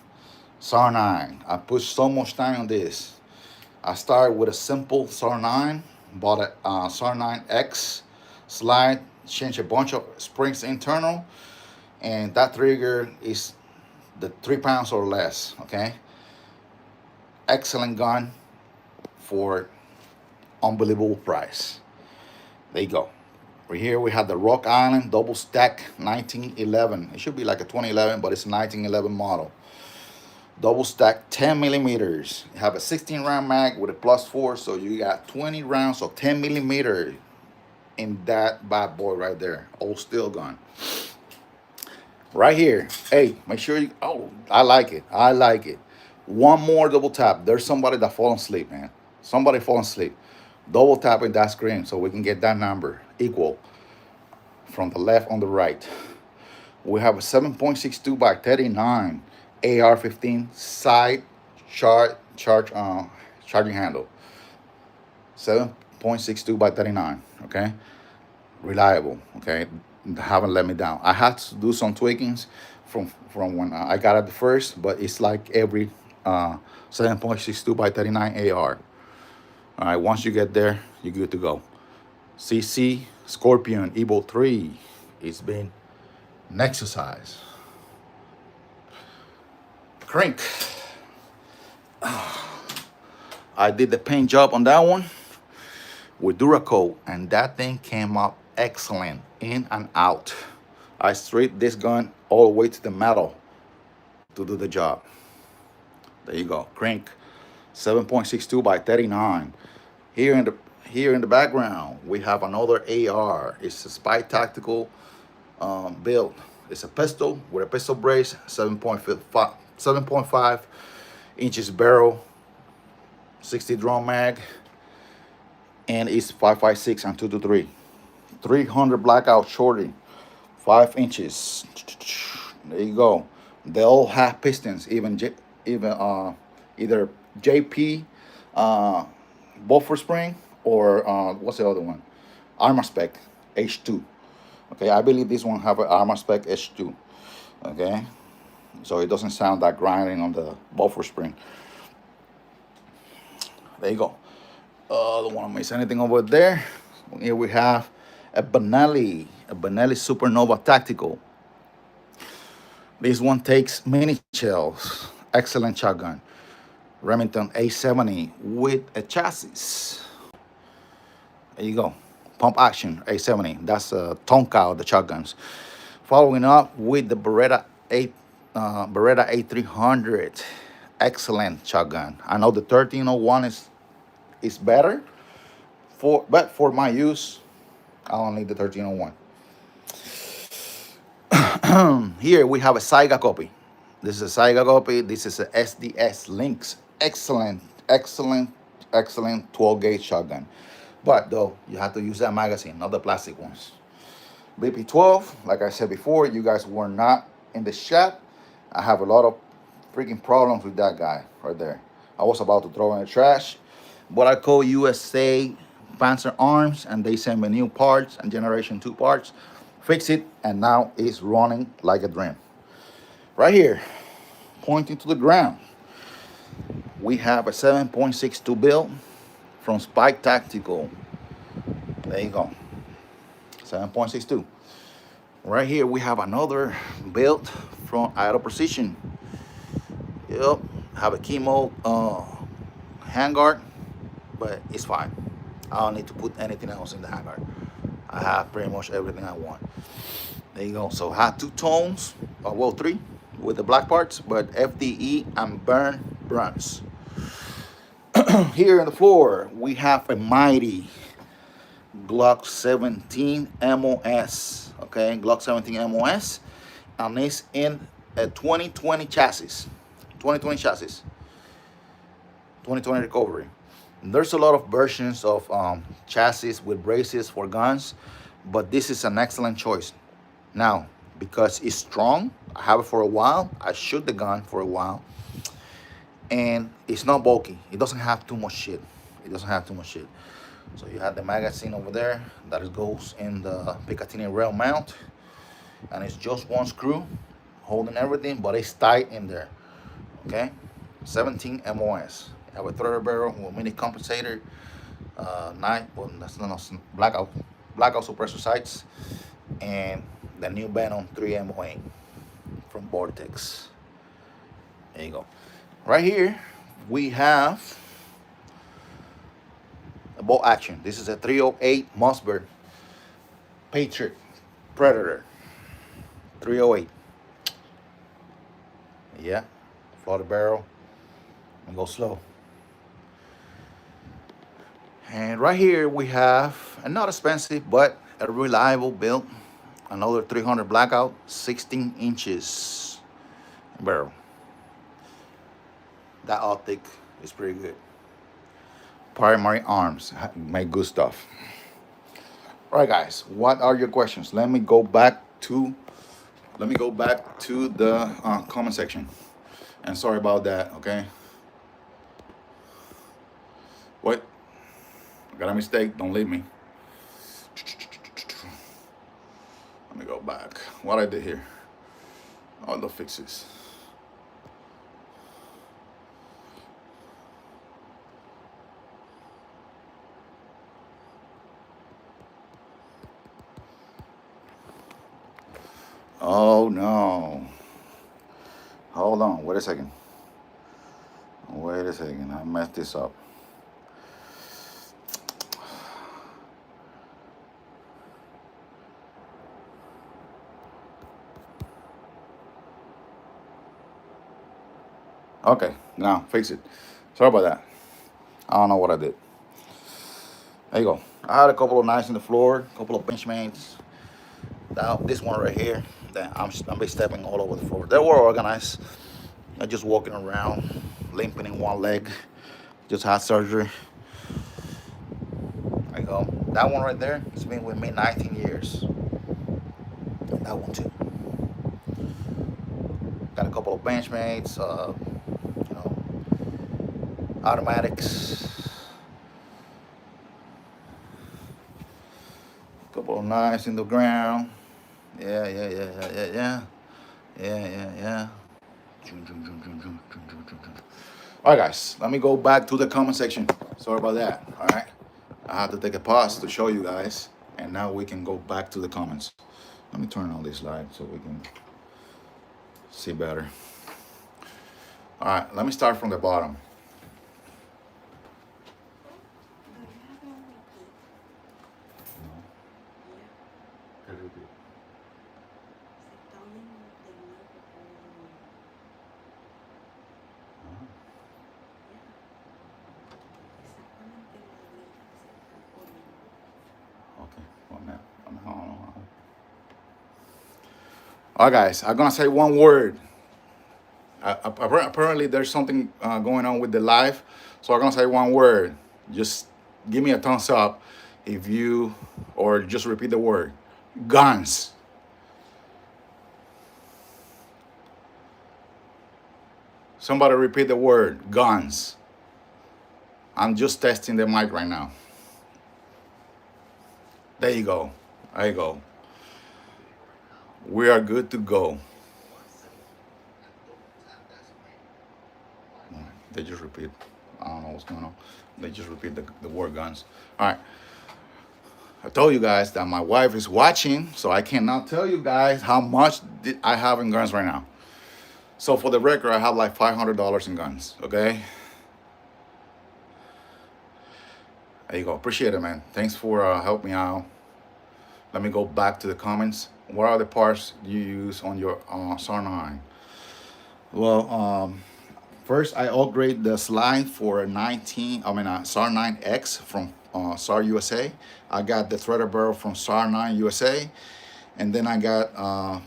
Speaker 1: SAR 9. I put so much time on this. I started with a simple SAR 9. Bought a SAR 9X slide. Changed a bunch of springs internal. And that trigger is the 3 pounds or less. Okay. Excellent gun for unbelievable price. There you go. Right here we have the Rock Island double stack 1911. It should be like a 2011, but it's a 1911 model. Double stack 10 millimeters. You have a 16 round mag with a +4, so you got 20 rounds of 10 millimeter in that bad boy right there. Old steel gun. Right here. Hey, make sure you. Oh, I like it. I like it. One more double tap. There's somebody that fallen asleep, man. Somebody fallen asleep. Double tapping that screen so we can get that number equal from the left on the right. We have a 7.62 by 39 AR-15 side charging handle. 7.62 by 39. Okay, reliable. Okay, haven't let me down. I had to do some tweakings from when I got it first, but it's like every 7.62 by 39 AR. All right, once you get there, you're good to go. CC Scorpion Evo 3. It's been an exercise. Crank. I did the paint job on that one with Duracoat, and that thing came up excellent in and out. I stripped this gun all the way to the metal to do the job. There you go. Crank 7.62 by 39. Here in the background, we have another AR. It's a Spy Tactical build. It's a pistol with a pistol brace, 7.5 inches barrel, 60 drum mag, and it's 5.56 and 223. 300 blackout shorty, 5 inches. There you go. They all have pistons, either JP buffer spring or what's the other one? Armor Spec H2. Okay, I believe this one have an Armor Spec H2. Okay, so it doesn't sound that grinding on the buffer spring. There you go. Don't want to miss anything over there. Here we have a Benelli Supernova Tactical. This one takes mini shells. Excellent shotgun. Remington A70 with a chassis. There you go. Pump action A70. That's a Tonka of the shotguns. Following up with the Beretta A300. Excellent shotgun. I know the 1301 is better, but for my use, I don't need the 1301. Here we have a Saiga copy. This is a Saiga copy. This is a SDS Lynx. Excellent, excellent, excellent 12 gauge shotgun. But though, you have to use that magazine, not the plastic ones. BP12, like I said before, you guys were not in the shop. I have a lot of freaking problems with that guy right there. I was about to throw in the trash, but I called USA Panzer Arms and they sent me new parts and Generation 2 parts. Fix it, and now it's running like a dream. Right here, pointing to the ground, we have a 7.62 build from Spike Tactical. There you go, 7.62. Right here we have another build from Aero Precision. Yep, have a chemo handguard, but it's fine. I don't need to put anything else in the handguard. I have pretty much everything I want. There you go. So I have two tones, well, three with the black parts, but FDE and burn bronze. Here on the floor we have a mighty Glock 17 MOS. Okay, Glock 17 MOS, and it's in a 2020 chassis. 2020 chassis. 2020 recovery. There's a lot of versions of chassis with braces for guns, but this is an excellent choice. Now, because it's strong, I have it for a while. I shoot the gun for a while, and it's not bulky. It doesn't have too much shit. It doesn't have too much shit. So you have the magazine over there that goes in the Picatinny rail mount, and it's just one screw holding everything, but it's tight in there. Okay, 17 MOS. You have a threader barrel with mini compensator, blackout suppressor sights, and the new Venom 3 MOA from Vortex. There you go. Right here we have a bolt action. This is a 308 Mossberg Patriot Predator 308. Yeah, floater barrel and go slow. And right here we have a not expensive but a reliable build, another 300 blackout, 16 inches barrel. That optic is pretty good. Primary Arms make good stuff. All right, guys, what are your questions? Let me go back to the comment section. And sorry about that. Okay. What? I got a mistake. Don't leave me. Let me go back. What I did here? All the fixes. Oh no. Hold on. Wait a second. I messed this up. Okay, now fix it. Sorry about that. I don't know what I did. There you go. I had a couple of knives on the floor, a couple of Benchmains. Now this one right here, that I'm be stepping all over the floor. They were organized. I'm just walking around, limping in one leg. Just had surgery. There you go. That one right there, it's been with me 19 years. That one too. Got a couple of Benchmains, automatics. Couple of knives in the ground. Yeah. All right, guys, let me go back to the comment section. Sorry about that. All right, I had to take a pause to show you guys, and now we can go back to the comments. Let me turn on this light so we can see better. All right, let me start from the bottom. All right, guys, I'm gonna say one word. Apparently, there's something going on with the live, so I'm gonna say one word. Just give me a thumbs up if you, or just repeat the word. Guns. Somebody repeat the word. Guns. I'm just testing the mic right now. There you go. There you go. We are good to go. They just repeat. I don't know what's going on. They just repeat the word guns. All right. I told you guys that my wife is watching, so I cannot tell you guys how much I have in guns right now. So for the record, I have like $500 in guns. Okay. There you go. Appreciate it, man. Thanks for helping me out. Let me go back to the comments. What are the parts you use on your SAR9? Well, first I upgrade the slide for a SAR9X from SAR USA. I got the threader barrel from SAR9 USA, and then I got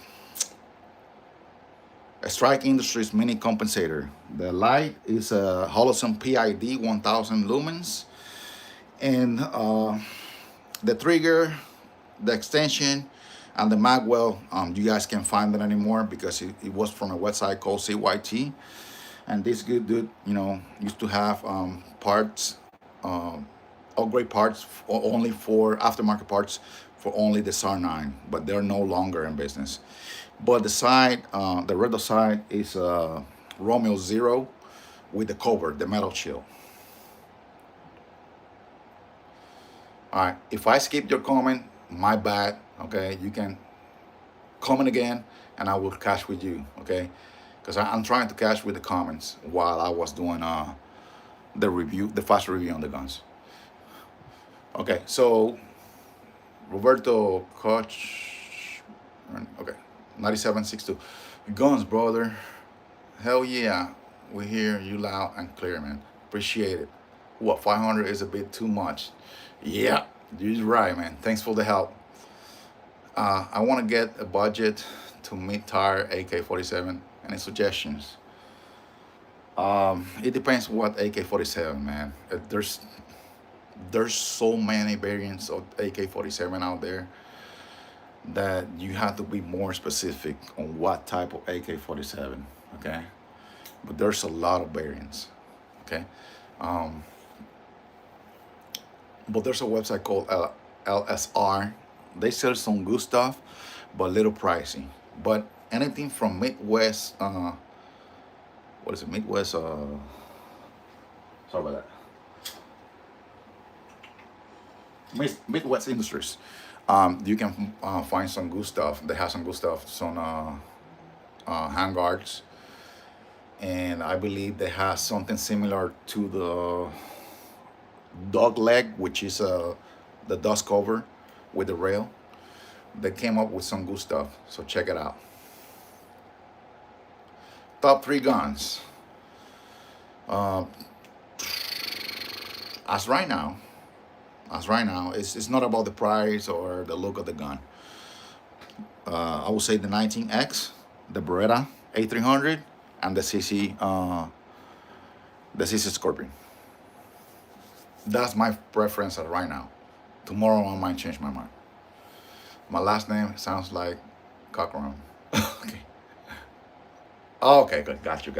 Speaker 1: a Strike Industries mini compensator. The light is a Holosun PID 1000 lumens, and the trigger, the extension, and the magwell, you guys can't find it anymore because it was from a website called CYT. And this good dude, used to have parts, upgrade parts only for aftermarket parts for only the SAR9, but they're no longer in business. But the side, the red side is Romeo Zero with the cover, the metal shield. All right, if I skip your comment, my bad. Okay, you can comment again, and I will catch with you. Okay, because I'm trying to catch with the comments while I was doing the review, the fast review on the guns. Okay, so Roberto Koch, okay, 9762, guns, brother. Hell yeah, we hear you loud and clear, man. Appreciate it. What, 500 is a bit too much? Yeah, you're right, man. Thanks for the help. I want to get a budget to mid-tire AK-47. Any suggestions? It depends what AK-47, man. There's so many variants of AK-47 out there that you have to be more specific on what type of AK-47. Okay, but there's a lot of variants. Okay. But there's a website called LSR. They sell some good stuff, but a little pricey. But anything from Midwest, what is it? Midwest, sorry about that. Midwest Industries. You can find some good stuff. They have some good stuff, some handguards. And I believe they have something similar to the dog leg, which is the dust cover with the rail. They came up with some good stuff, so check it out. Top 3 guns. As right now, it's not about the price or the look of the gun. I would say the 19X, the Beretta A300, and the CC Scorpion. That's my preference at right now. Tomorrow I might change my mind. My last name sounds like Cochran. Okay. Okay, good. Got you.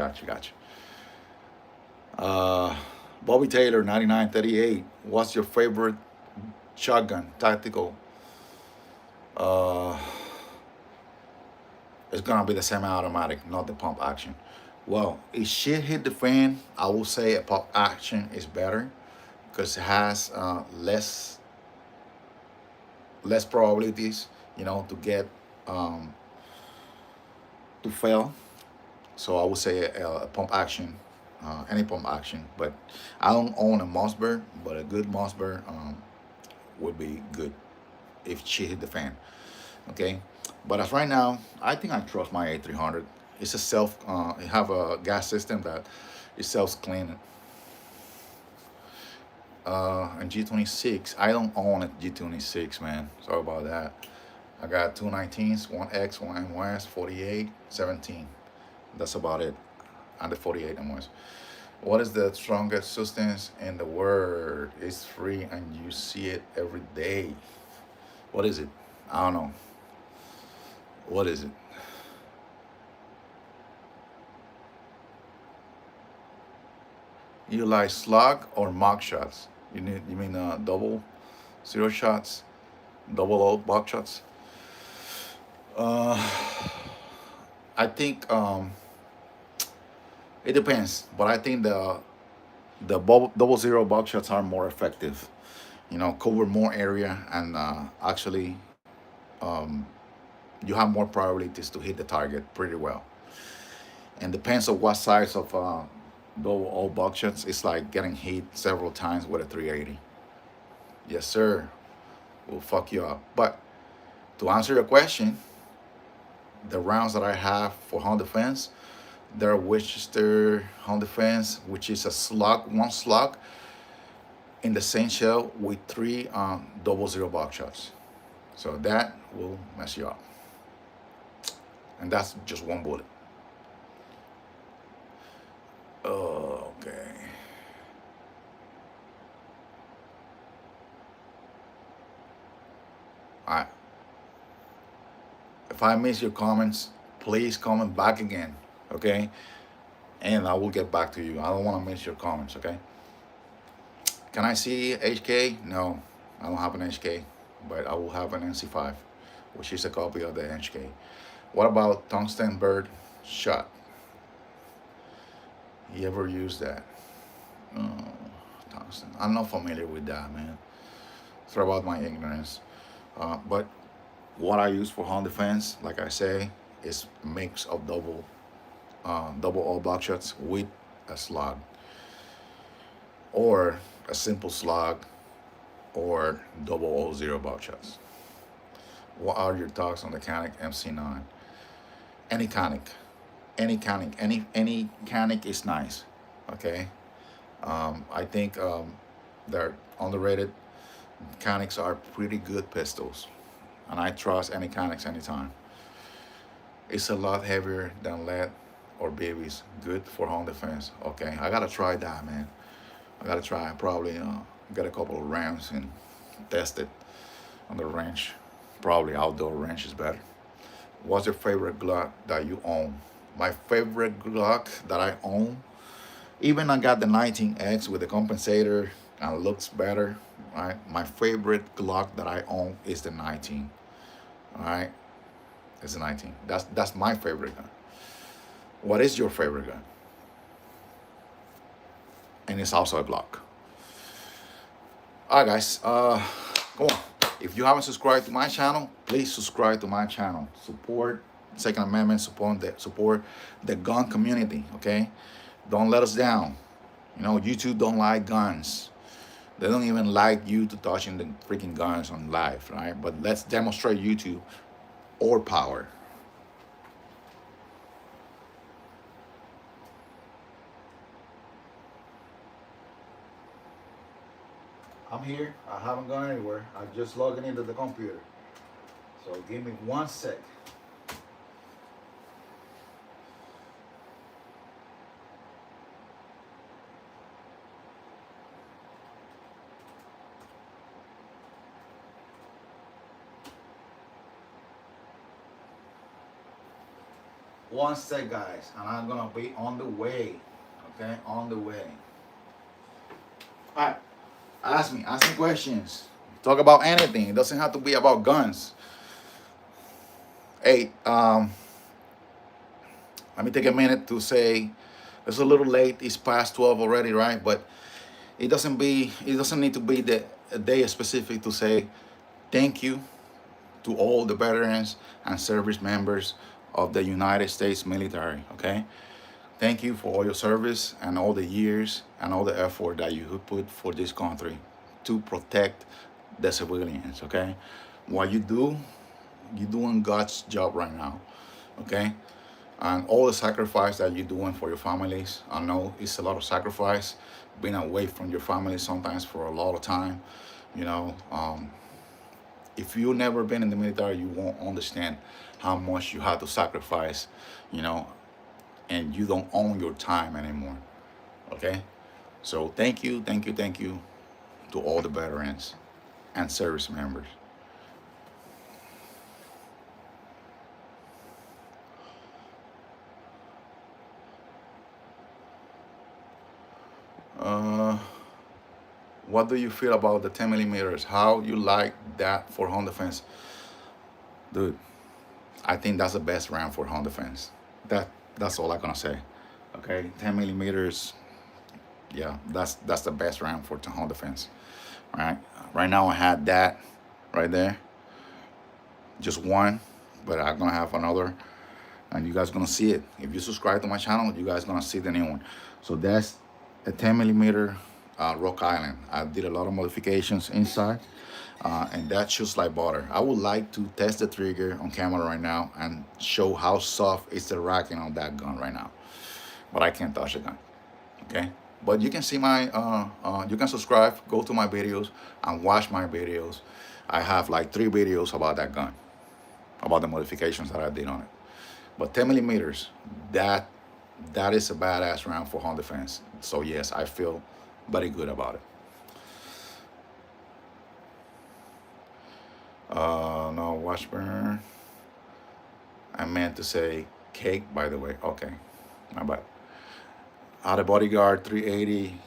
Speaker 1: Bobby Taylor, 9938. What's your favorite shotgun, tactical? It's gonna be the semi-automatic, not the pump action. Well, if shit hit the fan, I will say a pump action is better because it has less probabilities, to get to fail. So I would say a pump action, any pump action. But I don't own a Mossberg, but a good Mossberg would be good if shit hit the fan. Okay, but as right now, I think I trust my A300. It's a it have a gas system that is self-cleaning. And G26, I don't own a G26, man. Sorry about that. I got two 19s, one X, one MOS, 48, 17. That's about it. And the 48 MOS. What is the strongest substance in the world? It's free and you see it every day. What is it? I don't know. What is it? You like slug or mock shots? You mean double zero shots, double O buck shots? Uh, I think it depends, but I think the double zero buck shots are more effective. You know, cover more area and actually um, you have more probabilities to hit the target pretty well. And depends on what size of double O buck shots. It's like getting hit several times with a 380. Yes, sir. Will fuck you up. But to answer your question, the rounds that I have for home defense, they're Winchester home defense, which is a slug, one slug in the same shell with three double zero box shots. So that will mess you up. And that's just one bullet. Okay. All right. If I miss your comments, please comment back again. Okay. And I will get back to you. I don't want to miss your comments. Okay. Can I see HK? No, I don't have an HK, but I will have an NC5, which is a copy of the HK. What about tungsten bird shot? You ever use that? Oh, tungsten. I'm not familiar with that, man. Sorry about my ignorance. But what I use for home defense, like I say, is a mix of double all block shots with a slug, or a simple slug, or double O zero block shots. What are your thoughts on the Canic MC9? Any Canic, any Canic is nice. Okay, I think they're underrated. Canics are pretty good pistols, and I trust any Canics anytime. It's a lot heavier than lead or babies. Good for home defense. Okay, I gotta try that, man. I gotta try. Probably get a couple of rounds and test it on the range. Probably outdoor range is better. What's your favorite Glock that you own? My favorite Glock that I own, even I got the 19X with the compensator and looks better. Right, my favorite Glock that I own is the 19. All right, it's the 19. That's my favorite gun. What is your favorite gun? And it's also a Glock. All right, guys. Come on. If you haven't subscribed to my channel, please subscribe to my channel. Support Second Amendment. Support the gun community. Okay. Don't let us down. You know, YouTube don't like guns. They don't even like you to touching the freaking guns on live, right? But let's demonstrate YouTube or power. I'm here. I haven't gone anywhere. I'm just logging into the computer. So give me 1 sec. One sec, guys, and I'm gonna be on the way. Okay, on the way. All right, ask me questions. Talk about anything. It doesn't have to be about guns. Hey, let me take a minute to say it's a little late. It's past 12 already, right? But it doesn't need to be the a day specific to say thank you to all the veterans and service members of the United States military. Okay, thank you for all your service and all the years and all the effort that you put for this country to protect the civilians. Okay, what you do, you're doing God's job right now. Okay, and all the sacrifice that you're doing for your families. I know it's a lot of sacrifice, being away from your family sometimes for a lot of time. You know, if you've never been in the military, you won't understand how much you have to sacrifice, you know, and you don't own your time anymore. Okay? So thank you to all the veterans and service members. Uh, what do you feel about the 10 millimeters? How you like that for home defense? Dude, I think that's the best round for home defense. That's all I'm gonna say. Okay, 10 millimeters. Yeah, that's the best round for home defense. All right. Right now I had that right there, just one, but I'm gonna have another, and you guys gonna see it. If you subscribe to my channel, you guys gonna see the new one. So that's a 10 millimeter Rock Island. I did a lot of modifications inside, and that shoots like butter. I would like to test the trigger on camera right now and show how soft is the racking on that gun right now, but I can't touch the gun. Okay, but you can see my you can subscribe, go to my videos and watch my videos. I have like 3 videos about that gun, about the modifications that I did on it. But 10 millimeters, that is a badass round for home defense. So yes, I feel very good about it. No, Washburn, I meant to say cake, by the way. Okay, my bad. Out of Bodyguard 380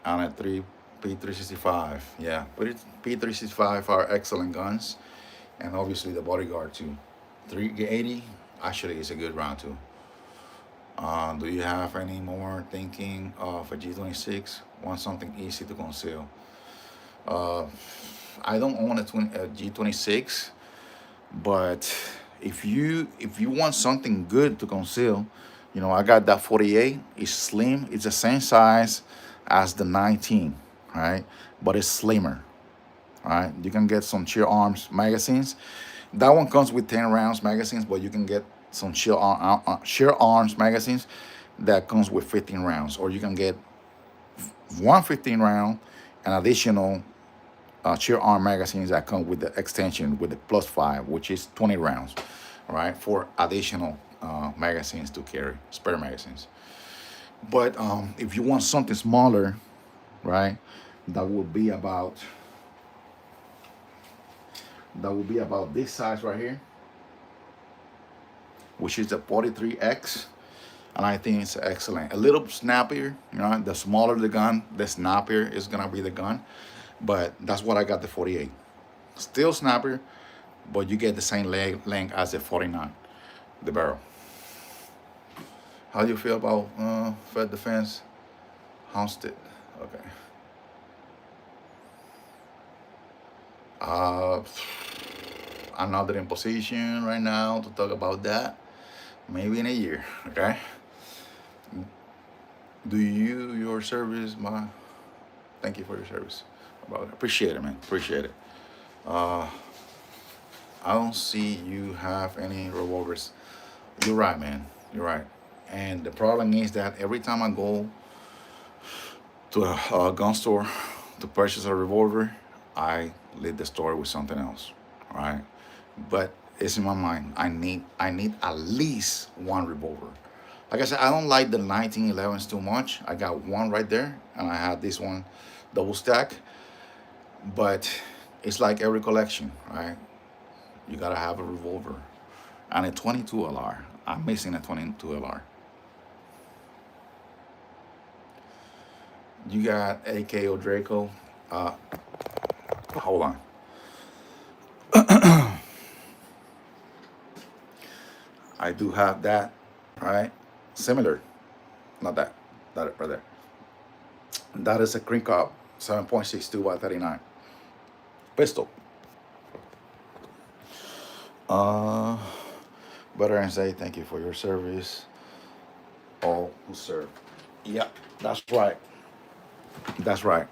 Speaker 1: and a 3 P365. Yeah, but P365 are excellent guns, and obviously the Bodyguard too. 380 actually is a good round too. Do you have any more thinking of a G26? Want something easy to conceal? Uh, I don't own a G26, but if you want something good to conceal, you know, I got that 48. It's slim. It's the same size as the 19, right? But it's slimmer, right? You can get some Cheer Arms magazines. That one comes with 10 rounds magazines, but you can get some Cheer Arms magazines that comes with 15 rounds, or you can get one 15 round and additional Cheer Arm magazines that come with the extension with the +5, which is 20 rounds, right? For additional magazines to carry, spare magazines. But if you want something smaller, right, that will be about this size right here, which is the 43X, and I think it's excellent. A little snappier, you know. The smaller the gun, the snappier is gonna be the gun. But that's what I got the 48. Still snappier, but you get the same length as the 49, the barrel. How do you feel about Fed Defense Homestead? Okay. I'm not in position right now to talk about that. Maybe in a year, okay? Do you, your service, thank you for your service. Appreciate it, man, appreciate it. I don't see you have any revolvers. You're right, man, you're right. And the problem is that every time I go to a gun store to purchase a revolver, I leave the store with something else, right? But it's in my mind, I need at least one revolver. Like I said, I don't like the 1911s too much. I got one right there, and I have this one double stack. But it's like every collection, right? You gotta have a revolver and a 22 LR. I'm missing a 22 LR. You got AKO Draco. Hold on. I do have that, right? Similar, not that, that right there. That is a Krinkop 7.62 by 39 pistol. Better say thank you for your service. All who serve. Yeah, that's right. That's right.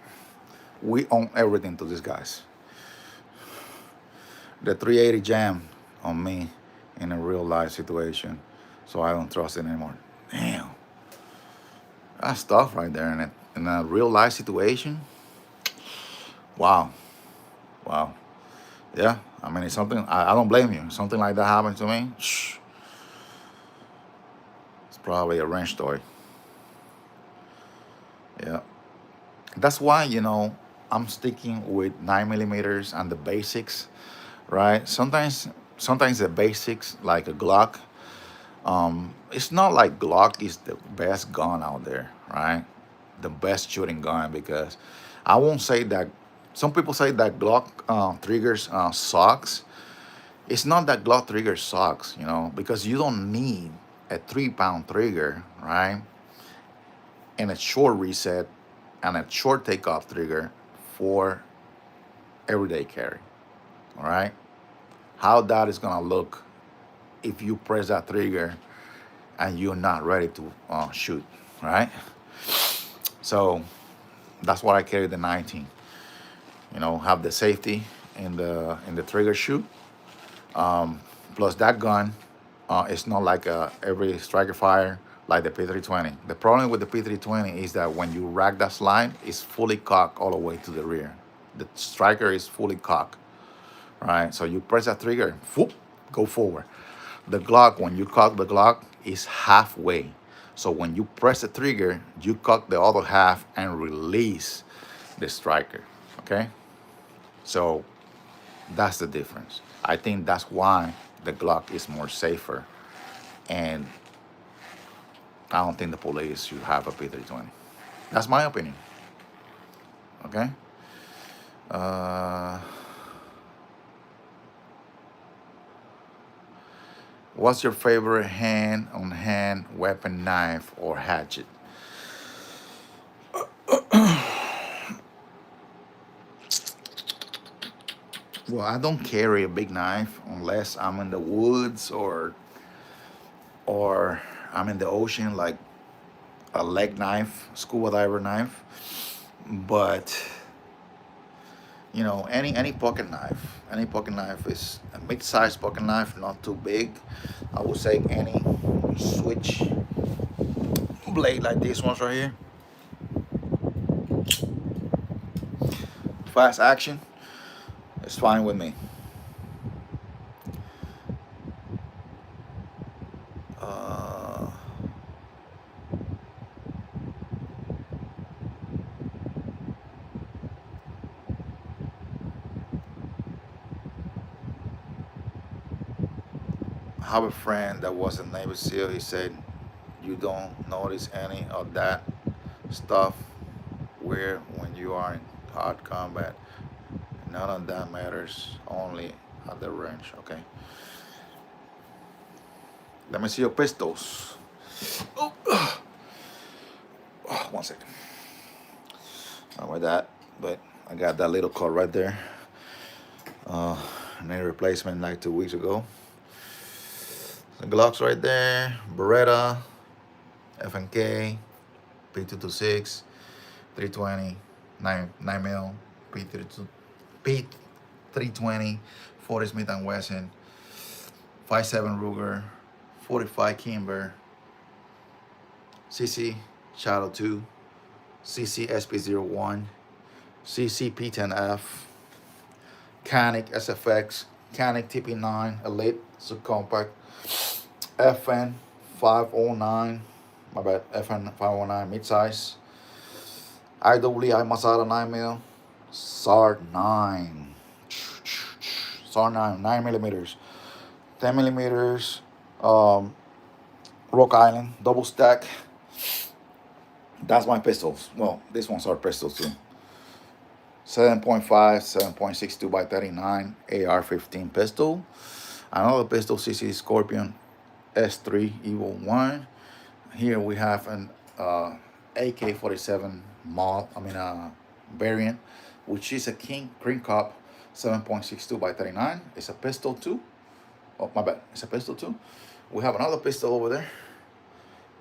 Speaker 1: We own everything to these guys. The 380 jammed on me in a real life situation, so I don't trust it anymore. Damn, that's tough right there in a real life situation. Wow, wow. Yeah, I mean, it's something, I don't blame you. Something like that happened to me, it's probably a wrench story. Yeah. That's why, I'm sticking with 9 millimeters and the basics, right? Sometimes the basics, like a Glock, it's not like Glock is the best gun out there, right? The best shooting gun, because I won't say that. Some people say that Glock triggers sucks. It's not that Glock trigger sucks, because you don't need a 3 pound trigger, right? And a short reset and a short takeoff trigger for everyday carry. All right. How that is gonna look if you press that trigger and you're not ready to shoot, right? So that's why I carry the 19. Have the safety in the trigger shoot. Plus that gun, it's not like every striker fire like the P320. The problem with the P320 is that when you rack that slide, it's fully cocked all the way to the rear. The striker is fully cocked, right? So you press that trigger, whoop, go forward. The Glock, when you cock the Glock, is halfway. So when you press the trigger, you cock the other half and release the striker. Okay? So that's the difference. I think that's why the Glock is more safer. And I don't think the police should have a P320. That's my opinion. Okay? Uh, what's your favorite hand-on-hand weapon, knife, or hatchet? Well, I don't carry a big knife unless I'm in the woods or I'm in the ocean, like a leg knife, scuba diver knife. But any pocket knife is a mid-sized pocket knife, not too big. I would say any switch blade like this ones right here, fast action, it's fine with me. Uh, I have a friend that was a Navy SEAL. He said, "You don't notice any of that stuff where when you are in hard combat. None of that matters. Only at the range." Okay. Let me see your pistols. Oh, oh, 1 second. Not like that, but I got that little cut right there. I made a replacement like 2 weeks ago. The Glocks right there. Beretta, FNK, P226, 320, 9 mil, P320, 40 Smith and Wesson, 5.7 Ruger, 45 Kimber, CC Shadow 2, CC SP01, CC P10F, Canic SFX, Canic TP9 Elite Subcompact, FN 509, my bad, FN 509 midsize, IWI Masada 9mm, SAR 9, SAR 9, 9 millimeters, 10 millimeters, Rock Island, double stack. That's my pistols. Well, these ones are pistols too. 7.5, 7.62 by 39 AR-15 pistol. Another pistol, CC Scorpion S3 Evo 1. Here we have an AK-47 variant, which is a King Green Cop 7.62 by 39. It's a pistol too. Oh, my bad. It's a pistol too. We have another pistol over there,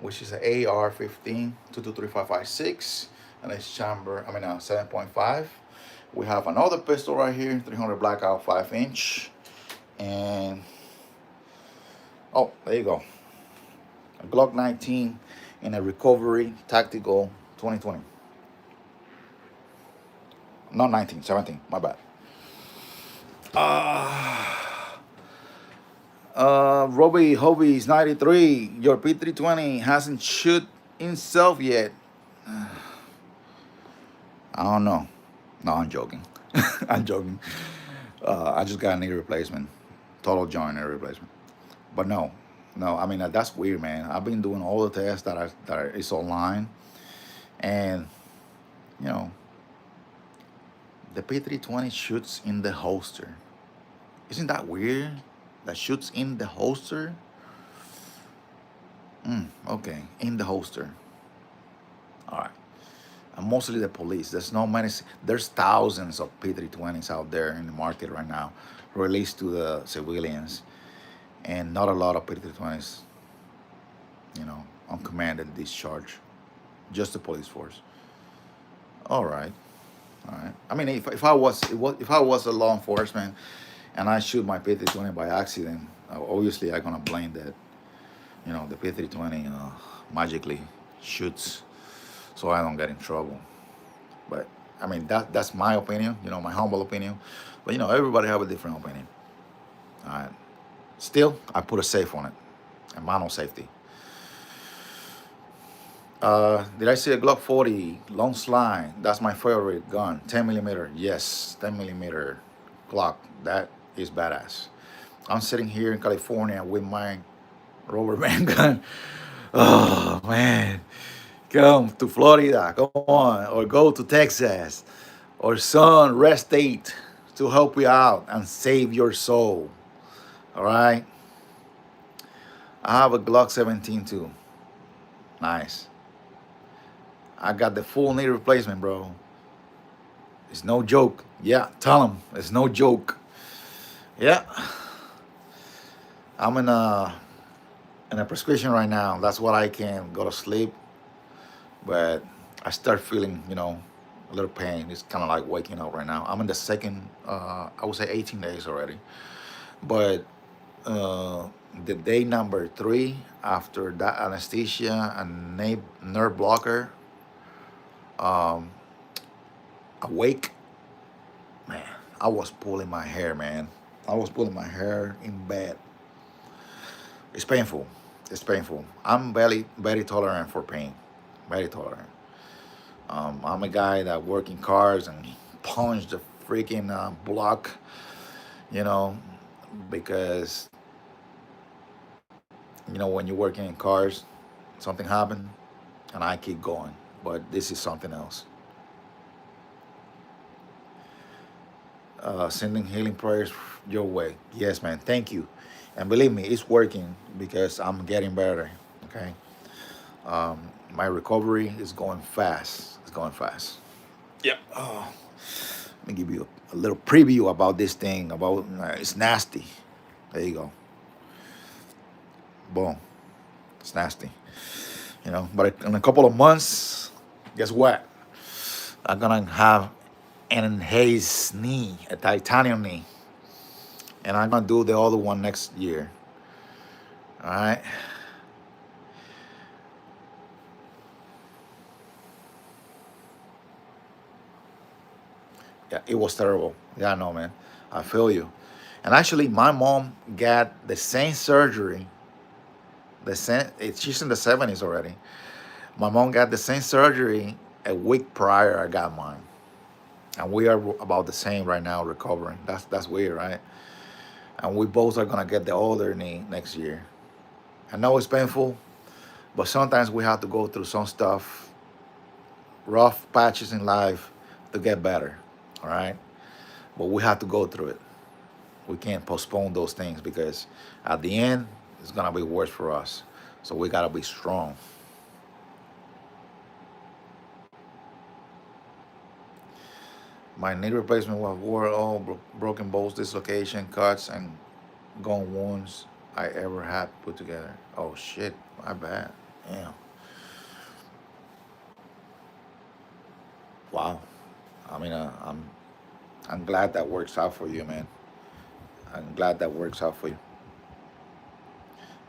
Speaker 1: which is an AR-15 223556, and it's chamber, 7.5. We have another pistol right here, 300 Blackout 5-inch, and oh, there you go, a Glock 19 in a Recovery Tactical 2020. Not 19, 17, my bad. Robbie Hobbies 93. Your P320 hasn't shoot himself yet. I don't know. No, I'm joking. I'm joking. I just got a knee replacement, total joint knee replacement. But no, no. I mean that's weird, man. I've been doing all the tests that is online, and you know the P320 shoots in the holster. Isn't that weird? That shoots in the holster. Okay, in the holster. All right. And mostly the police. There's no many. There's thousands of P320s out there in the market right now, released to the civilians, and not a lot of P320s, on command and discharge. Just the police force. All right, all right. I mean, if I was if I was a law enforcement, and I shoot my P320 by accident, obviously I'm gonna blame that. The P320 magically shoots, so I don't get in trouble. But I mean that's my opinion, my humble opinion. But everybody have a different opinion. All right. Still, I put a safe on it, a mono safety. Did I see a Glock 40 long slide? That's my favorite gun. 10 millimeter. Yes, 10 millimeter Glock. That is badass. I'm sitting here in California with my rubber band gun. Oh man, come to Florida, go on, or go to Texas, or some rest state to help you out and save your soul. All right. I have a Glock 17 too. Nice. I got the full knee replacement, bro. It's no joke. Yeah, tell him it's no joke. Yeah, I'm in a prescription right now. That's why I can go to sleep. But I start feeling, a little pain. It's kind of like waking up right now. I'm in the second, I would say 18 days already. But uh, the day number 3 after that anesthesia and nerve blocker, um, awake, man, I was pulling my hair, man. I was pulling my hair in bed. It's painful. It's painful. I'm very, very tolerant for pain. Very tolerant. I'm a guy that work in cars and punch the freaking block, you know, because when you're working in cars, something happened, and I keep going. But this is something else. Sending healing prayers your way. Yes, man. Thank you. And believe me, it's working because I'm getting better. Okay. My recovery is going fast. It's going fast. Yep. Oh, let me give you a little preview about this thing. About it's nasty. There you go. Boom. It's nasty. But in a couple of months, guess what? I'm gonna have an enhanced knee, a titanium knee, and I'm gonna do the other one next year. All right. Yeah, it was terrible. Yeah, no, man. I feel you. And actually, my mom got the same surgery. She's in the 70s already. My mom got the same surgery a week prior I got mine, and we are about the same right now recovering. That's weird, right? And we both are gonna get the other knee next year. I know it's painful, but sometimes we have to go through some stuff, rough patches in life, to get better. All right, but we have to go through it. We can't postpone those things because at the end it's gonna be worse for us. So we gotta be strong. My knee replacement was wore all broken bones, dislocation, cuts, and gone wounds I ever had put together. Oh shit, my bad. Damn. Wow. I mean, I'm glad that works out for you, man. I'm glad that works out for you.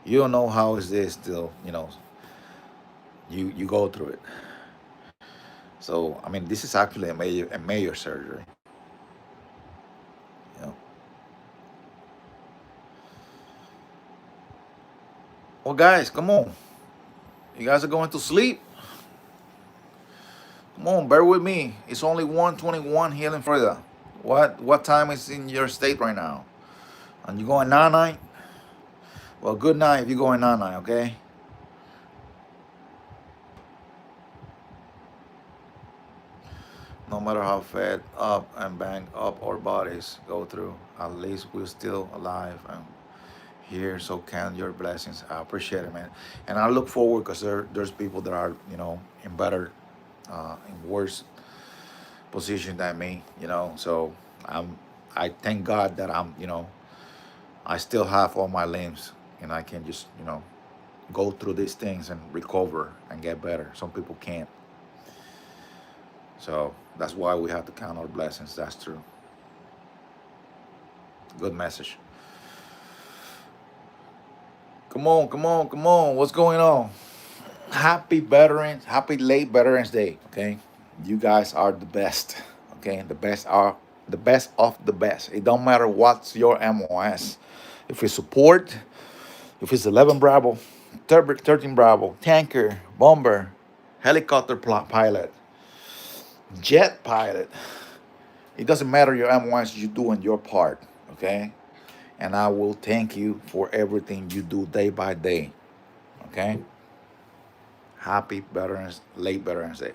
Speaker 1: You don't know how is this till you go through it. So I mean, this is actually a major surgery. You know. Well, guys, come on. You guys are going to sleep? Come on, bear with me. It's only 1:21 here in Florida. What time is in your state right now? And you going 9-9? Well, good night if you're going 9-9, okay? No matter how fed up and banged up our bodies go through, at least we're still alive and here. So count your blessings. I appreciate it, man. And I look forward because there's people that are, in better, in worse position than me, So I'm, I thank God that I still have all my limbs and I can just, go through these things and recover and get better. Some people can't. So that's why we have to count our blessings. That's true. Good message. Come on, come on, come on. What's going on? Happy late Veterans Day. Okay. You guys are the best. Okay. The best of the best. It don't matter what's your MOS. If it's support, if it's 11 Bravo, 13 Bravo, tanker, bomber, helicopter pilot, jet pilot. It doesn't matter your MOS, you doing your part. Okay. And I will thank you for everything you do day by day. Okay. Late Veterans Day.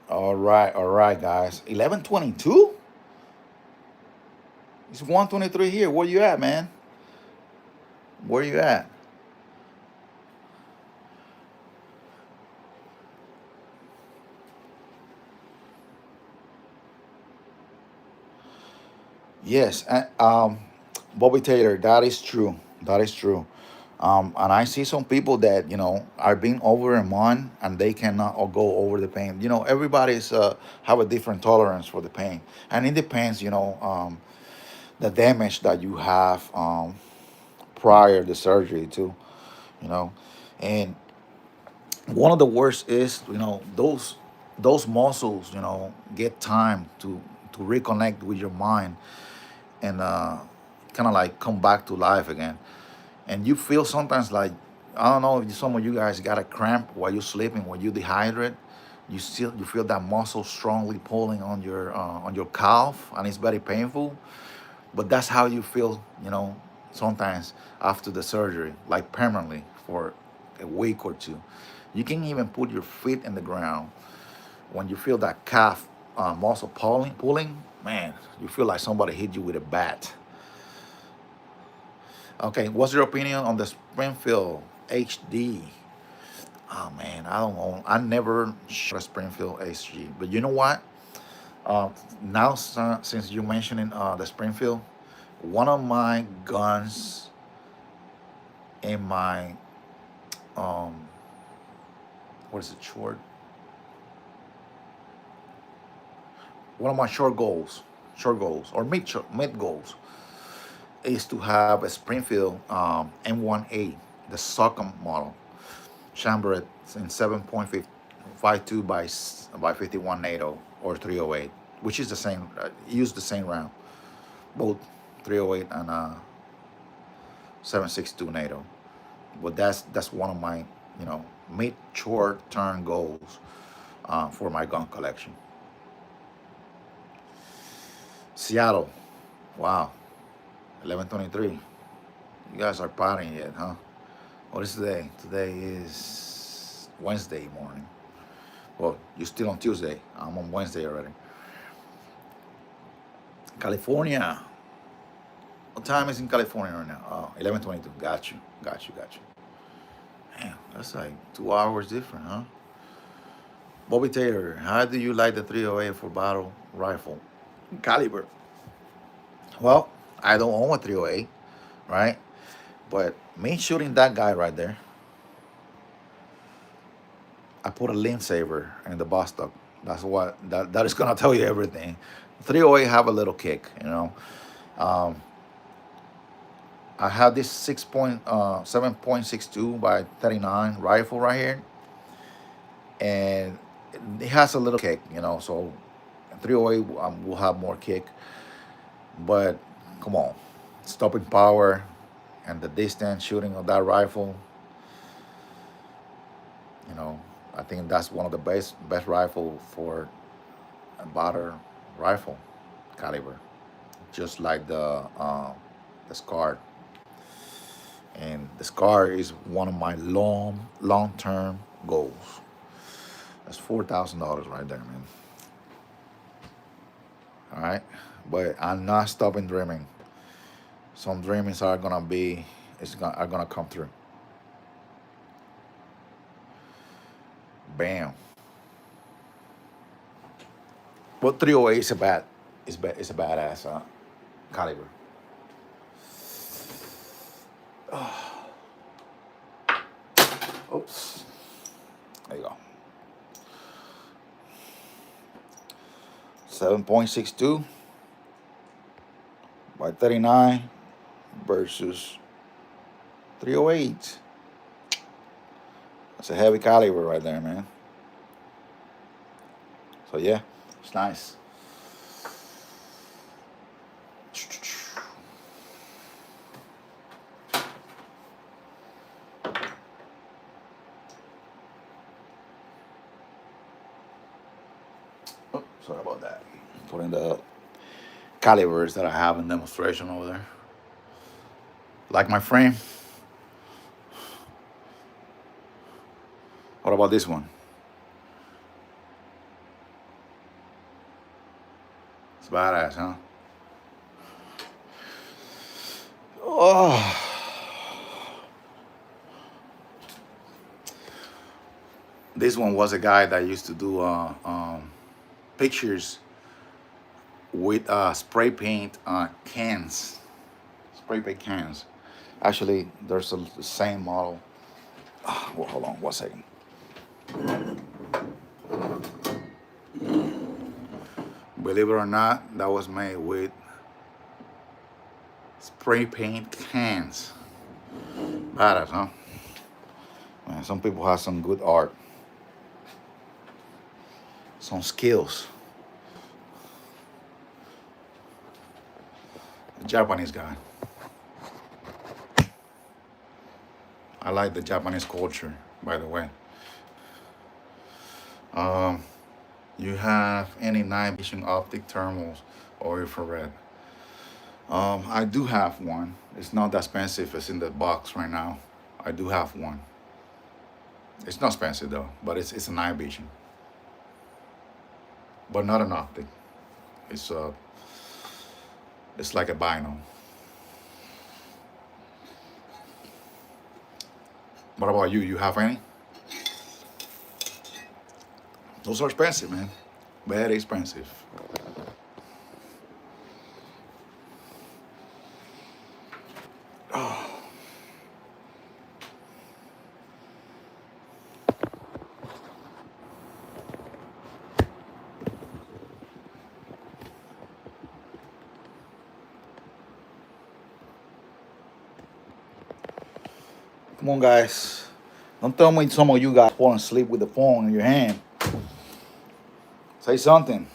Speaker 1: All right, guys. 11:22. It's 1:23 here. Where you at, man? Where you at? Yes, Bobby Taylor. That is true. That is true. And I see some people that are being over a month and they cannot go over the pain. Everybody's have a different tolerance for the pain, and it depends. The damage that you have prior to surgery too. You know, and one of the worst is those muscles get time to reconnect with your mind and kind of like come back to life again. And you feel sometimes like, I don't know if some of you guys got a cramp while you're sleeping, when you dehydrate. You feel that muscle strongly pulling on your calf, and it's very painful. But that's how you feel, sometimes after the surgery, like permanently for a week or two. You can even put your feet in the ground when you feel that calf muscle pulling. Man, you feel like somebody hit you with a bat. Okay, what's your opinion on the Springfield HD? Oh man, I don't know. I never shot a Springfield HD, but you know what? Now, since you mentioning the Springfield, one of my guns in my um, what is it, one of my short goals or mid goals is to have a Springfield M1A, the Socom model, chambered in 7.52 by 51 NATO or 308, which is the same. Use the same round, both 308 and 7.62 NATO. But that's one of my mid short term goals for my gun collection. Seattle, wow, 11:23. You guys are partying yet, huh? What is today? Today is Wednesday morning. Well, you're still on Tuesday. I'm on Wednesday already. California. What time is in California right now? Oh, 11:22. Got you. Got you. Got you. Damn, that's like 2 hours different, huh? Bobby Taylor, how do you like the 308 for battle rifle caliber? Well, I don't own a 308, right? But me shooting that guy right there, I put a lens saver in the Bostock. That is gonna tell you everything. 308 have a little kick. Um, I have this 7.62 by 39 rifle right here, and it has a little kick, you know. So 308 will have more kick, but come on, stopping power and the distance shooting of that rifle, you know, I think that's one of the best rifle for a batter rifle caliber, just like the Scar. And the Scar is one of my long term goals. That's $4,000 right there, man. All right, but I'm not stopping dreaming. Some dreams are gonna be, are gonna come through. Bam. But 308 is a it's a badass caliber. Oops. There you go. 7.62 by 39 versus 308. That's a heavy caliber right there, man. So yeah, it's nice. Oh, sorry about that. Putting the calibers that I have in demonstration over there. Like my frame. What about this one? It's badass, huh? Oh. This one was a guy that used to do pictures with spray paint cans. Spray paint cans. Actually, there's the same model. Well, hold on 1 second. Believe it or not, that was made with spray paint cans. Badass, huh? Man, some people have some good art, some skills. A Japanese guy. I like the Japanese culture, by the way. You have any night vision optic thermals or infrared? I do have one. It's not that expensive. It's in the box right now. I do have one. It's not expensive though, but it's a night vision, but not an optic. It's it's like a bino. What about you? You have any? Those are expensive, man. Very expensive. Come on, guys. Don't tell me some of you guys fall asleep with the phone in your hand. Say something.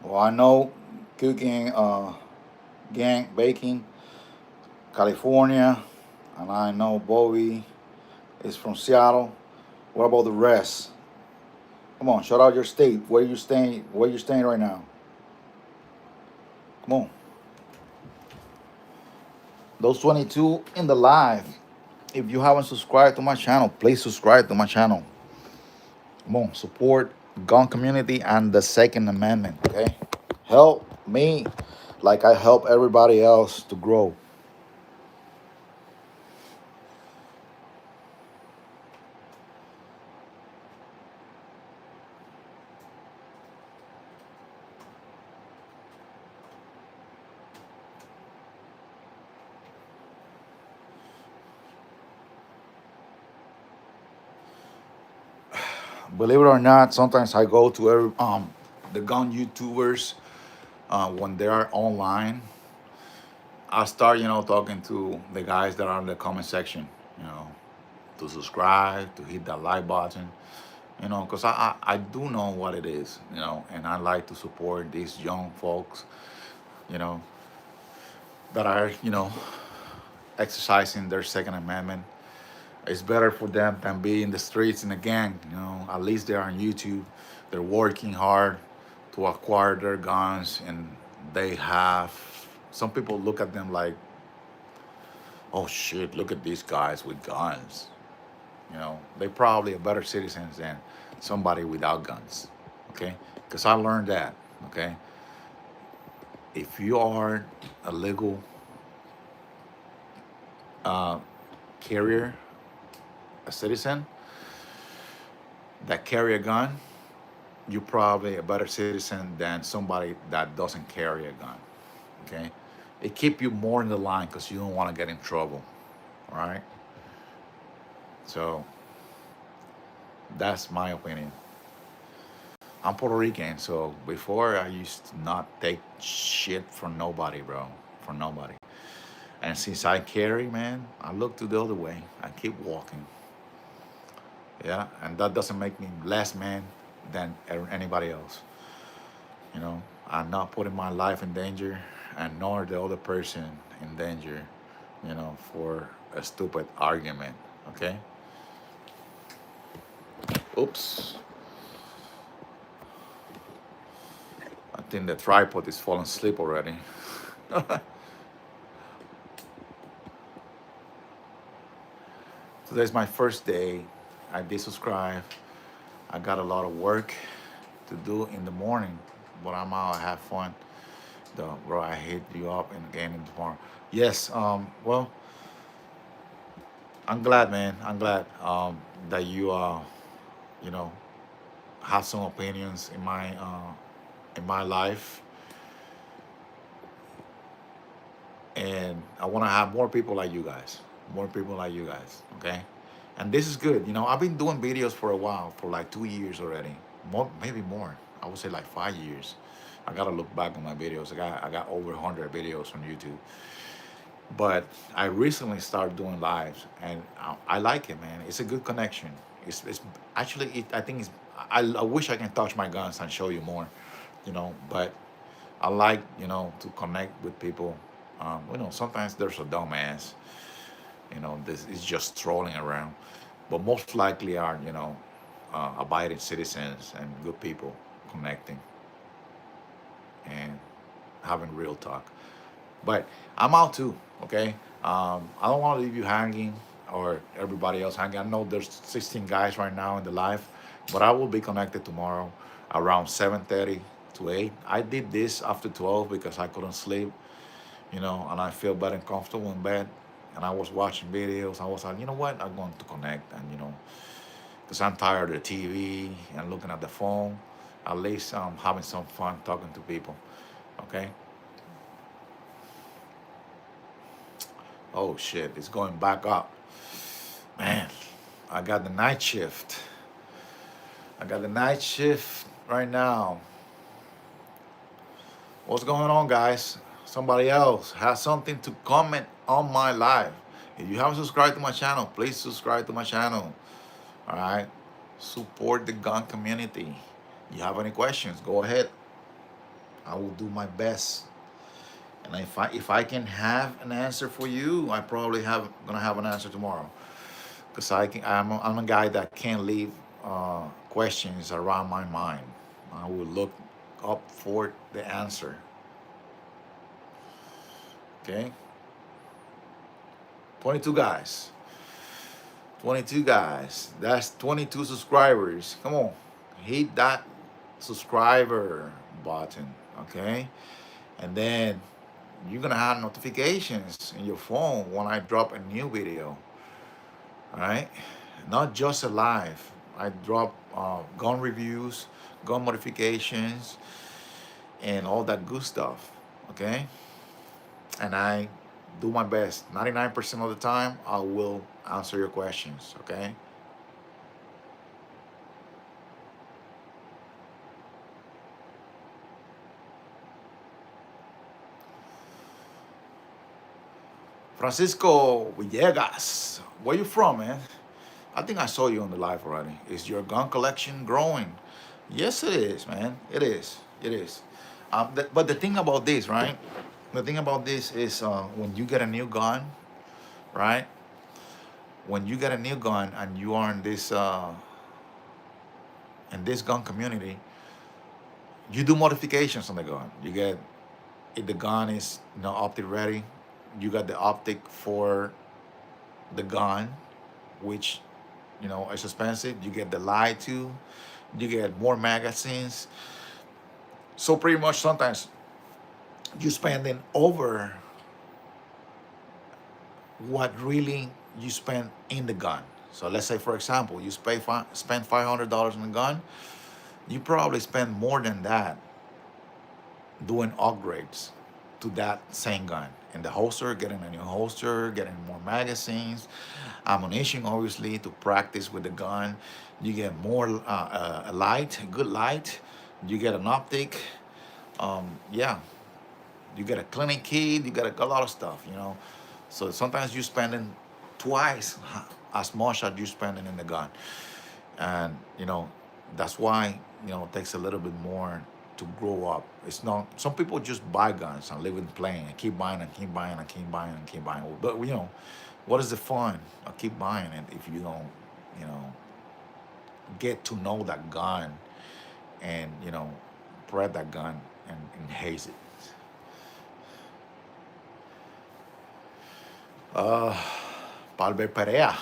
Speaker 1: Well, I know cooking, gang baking, California, and I know Bobby is from Seattle. What about the rest? Come on, shout out your state. Where you staying? Where you staying right now? Come on. Those 22 in the live. If you haven't subscribed to my channel, please subscribe to my channel. Come on, support gun community and the Second Amendment. Okay, help me like I help everybody else to grow. Believe it or not, sometimes I go to every the gun YouTubers when they are online, I start, talking to the guys that are in the comment section, you know, to subscribe, to hit that like button, because I do know what it is, and I like to support these young folks, you know, that are, exercising their Second Amendment. It's better for them than be in the streets in a gang, at least they're on YouTube. They're working hard to acquire their guns, and they have, some people look at them like, oh shit, look at these guys with guns. They probably are better citizens than somebody without guns. Okay? Because I learned that. Okay? If you are a legal uh, carrier, a citizen that carry a gun, you're probably a better citizen than somebody that doesn't carry a gun. Okay? It keep you more in the line because you don't want to get in trouble. All right? So that's my opinion. I'm Puerto Rican, so before I used to not take shit from nobody, bro. From nobody. And since I carry, man, I look to the other way. I keep walking. Yeah, and that doesn't make me less man than anybody else. I'm not putting my life in danger, and nor the other person in danger, for a stupid argument. Okay? Oops. I think the tripod is falling asleep already. Today's my first day. I did subscribe. I got a lot of work to do in the morning, but I'm out. I have fun. Bro, I hit you up and again in tomorrow. Yes. Well, I'm glad, man. I'm glad that you you know, have some opinions in my life, and I want to have more people like you guys. More people like you guys. Okay. And this is good. I've been doing videos for a while, for like 2 years already. More, maybe more. I would say like 5 years. I gotta look back on my videos. I got over 100 videos on YouTube. But I recently started doing lives, and I like it, man. It's a good connection. It's actually, I think I wish I can touch my guns and show you more, But I like, to connect with people. Sometimes there's a dumbass, this is just strolling around, but most likely are, abiding citizens and good people connecting and having real talk. But I'm out too, okay? I don't want to leave you hanging or everybody else hanging. I know there's 16 guys right now in the live, but I will be connected tomorrow around 7:30 to 8. I did this after 12 because I couldn't sleep, and I feel better and comfortable in bed. And I was watching videos. I was like, you know what? I'm going to connect, and because I'm tired of the TV and looking at the phone. At least I'm having some fun talking to people, okay? Oh shit, it's going back up. Man, I got the night shift. I got the night shift right now. What's going on, guys? Somebody else has something to comment on my live. If you haven't subscribed to my channel, please subscribe to my channel. All right? Support the gun community. You have any questions, go ahead. I will do my best. And if I can have an answer for you, I probably gonna have an answer tomorrow. Because I'm a guy that can't leave questions around my mind. I will look up for the answer. Okay. 22 guys. 22 guys. That's 22 subscribers. Come on, hit that subscriber button. Okay, and then you're gonna have notifications in your phone when I drop a new video. All right, not just a live. I drop gun reviews, gun modifications, and all that good stuff. Okay, and I do my best. 99% of the time, I will answer your questions. Okay. Francisco Villegas, where you from, man? I think I saw you on the live already. Is your gun collection growing? Yes, it is, man. It is. It is. But the thing about this, right? The thing about this is when you get a new gun, right? When you get a new gun and you are in this gun community, you do modifications on the gun. You get if the gun is optic ready, you got the optic for the gun, which is expensive. You get the light too. You get more magazines. So pretty much sometimes you spending over what really you spend in the gun. So let's say, for example, you spend $500 on the gun. You probably spend more than that doing upgrades to that same gun. In the holster, getting a new holster, getting more magazines, ammunition, obviously, to practice with the gun. You get more light, good light. You get an optic. Yeah, you get a clinic kit. You get a lot of stuff. So sometimes you're spending twice as much as you're spending in the gun, and that's why it takes a little bit more to grow up. It's not. Some people just buy guns and live in playing and keep buying and keep buying and keep buying and keep buying. But what is the fun of keep buying it if you don't, get to know that gun and spread that gun and haze it. Palbert Perea.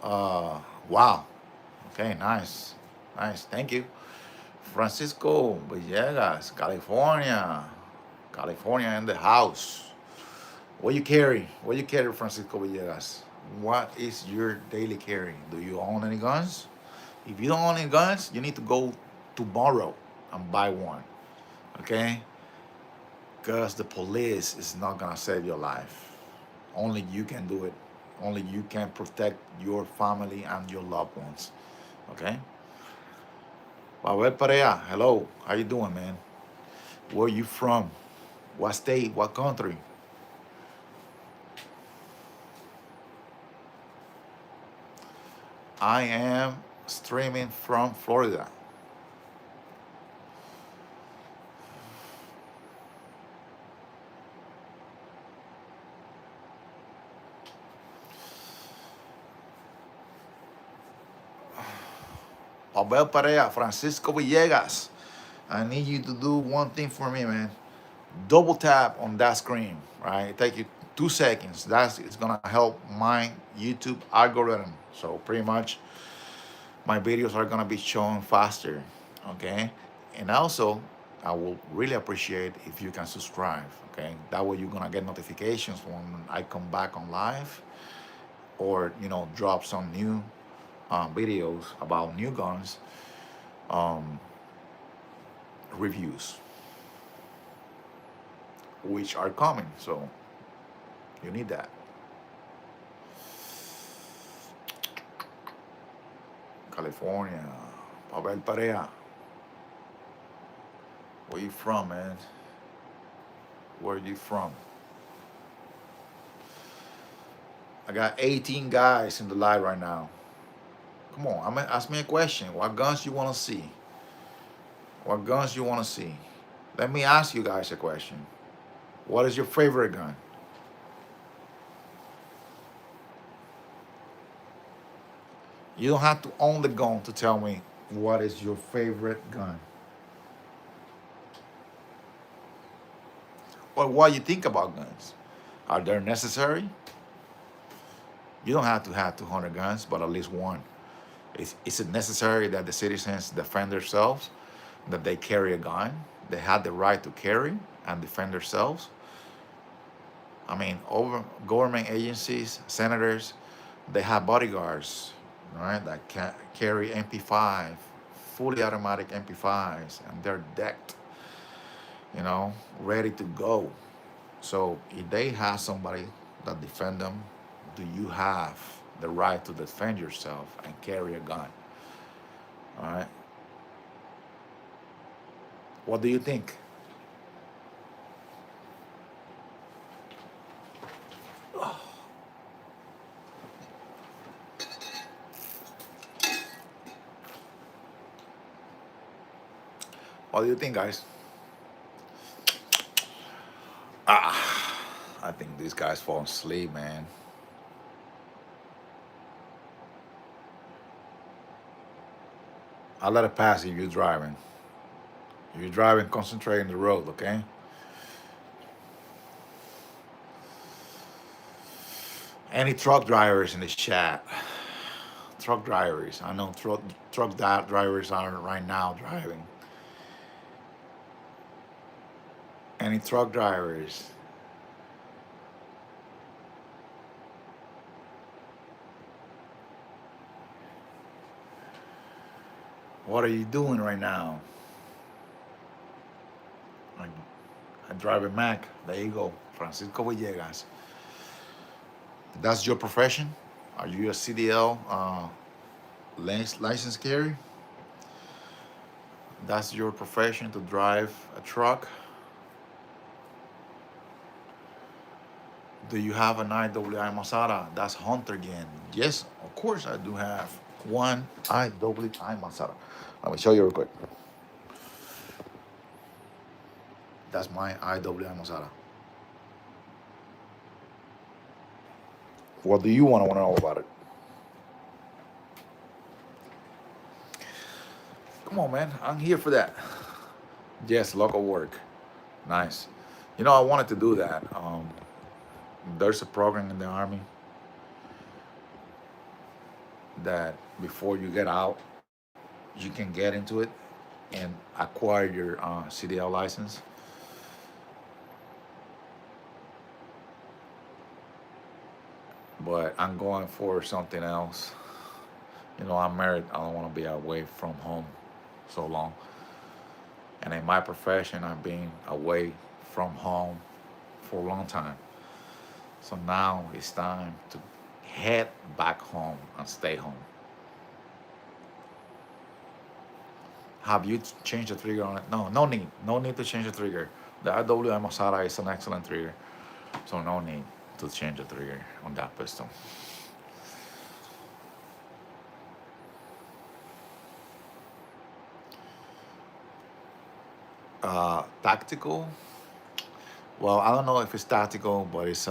Speaker 1: Wow. Okay, nice. Nice. Thank you. Francisco Villegas, California. California in the house. What you carry? What you carry, Francisco Villegas? What is your daily carry? Do you own any guns? If you don't own any guns, you need to go tomorrow and buy one. Okay? Because the police is not gonna save your life. Only you can do it. Only you can protect your family and your loved ones. Okay? Pavel Perea, hello. How you doing, man? Where you from? What state? What country? I am streaming from Florida. Abel Perea, Francisco Villegas. I need you to do one thing for me, man. Double tap on that screen, right? It take you 2 seconds. It's gonna help my YouTube algorithm. So pretty much my videos are gonna be shown faster. Okay? And also I will really appreciate if you can subscribe. Okay? That way you're gonna get notifications when I come back on live or drop some new videos about new guns reviews, which are coming. So you need that. California, Pavel Perea. Where you from, man? Where you from? I got 18 guys in the live right now. Come on, ask me a question. What guns you want to see? What guns you want to see? Let me ask you guys a question. What is your favorite gun? You don't have to own the gun to tell me what is your favorite gun. Or what you think about guns. Are they necessary? You don't have to have 200 guns, but at least one. Is it necessary that the citizens defend themselves, that they carry a gun? They have the right to carry and defend themselves? I mean, over government agencies, senators, they have bodyguards, right, that carry MP5, fully automatic MP5s, and they're decked, ready to go. So if they have somebody that defend them, do you have the right to defend yourself and carry a gun? All right. What do you think? What do you think, guys? Ah, I think these guys fall asleep, man. I'll let it pass if you're driving. If you're driving, concentrate on the road, okay? Any truck drivers in the chat? Truck drivers. I know drivers are right now driving. Any truck drivers? What are you doing right now? I drive a Mac. There you go. Francisco Villegas. That's your profession? Are you a CDL license carrier? That's your profession, to drive a truck? Do you have an IWI Masada? That's Hunter again. Yes, of course I do have one IWI Masada. Let me show you real quick. That's my IWI Masada. What do you want to know about it? Come on, man. I'm here for that. Yes, local work. Nice. You know, I wanted to do that. There's a program in the Army that before you get out, you can get into it and acquire your CDL license. But I'm going for something else. You know, I'm married. I don't want to be away from home so long. And in my profession, I've been away from home for a long time. So now it's time to head back home and stay home. Have you changed the trigger on it? No, no need. No need to change the trigger. The IWI Masada is an excellent trigger. So no need to change the trigger on that pistol. Tactical. Well, I don't know if it's tactical, but it's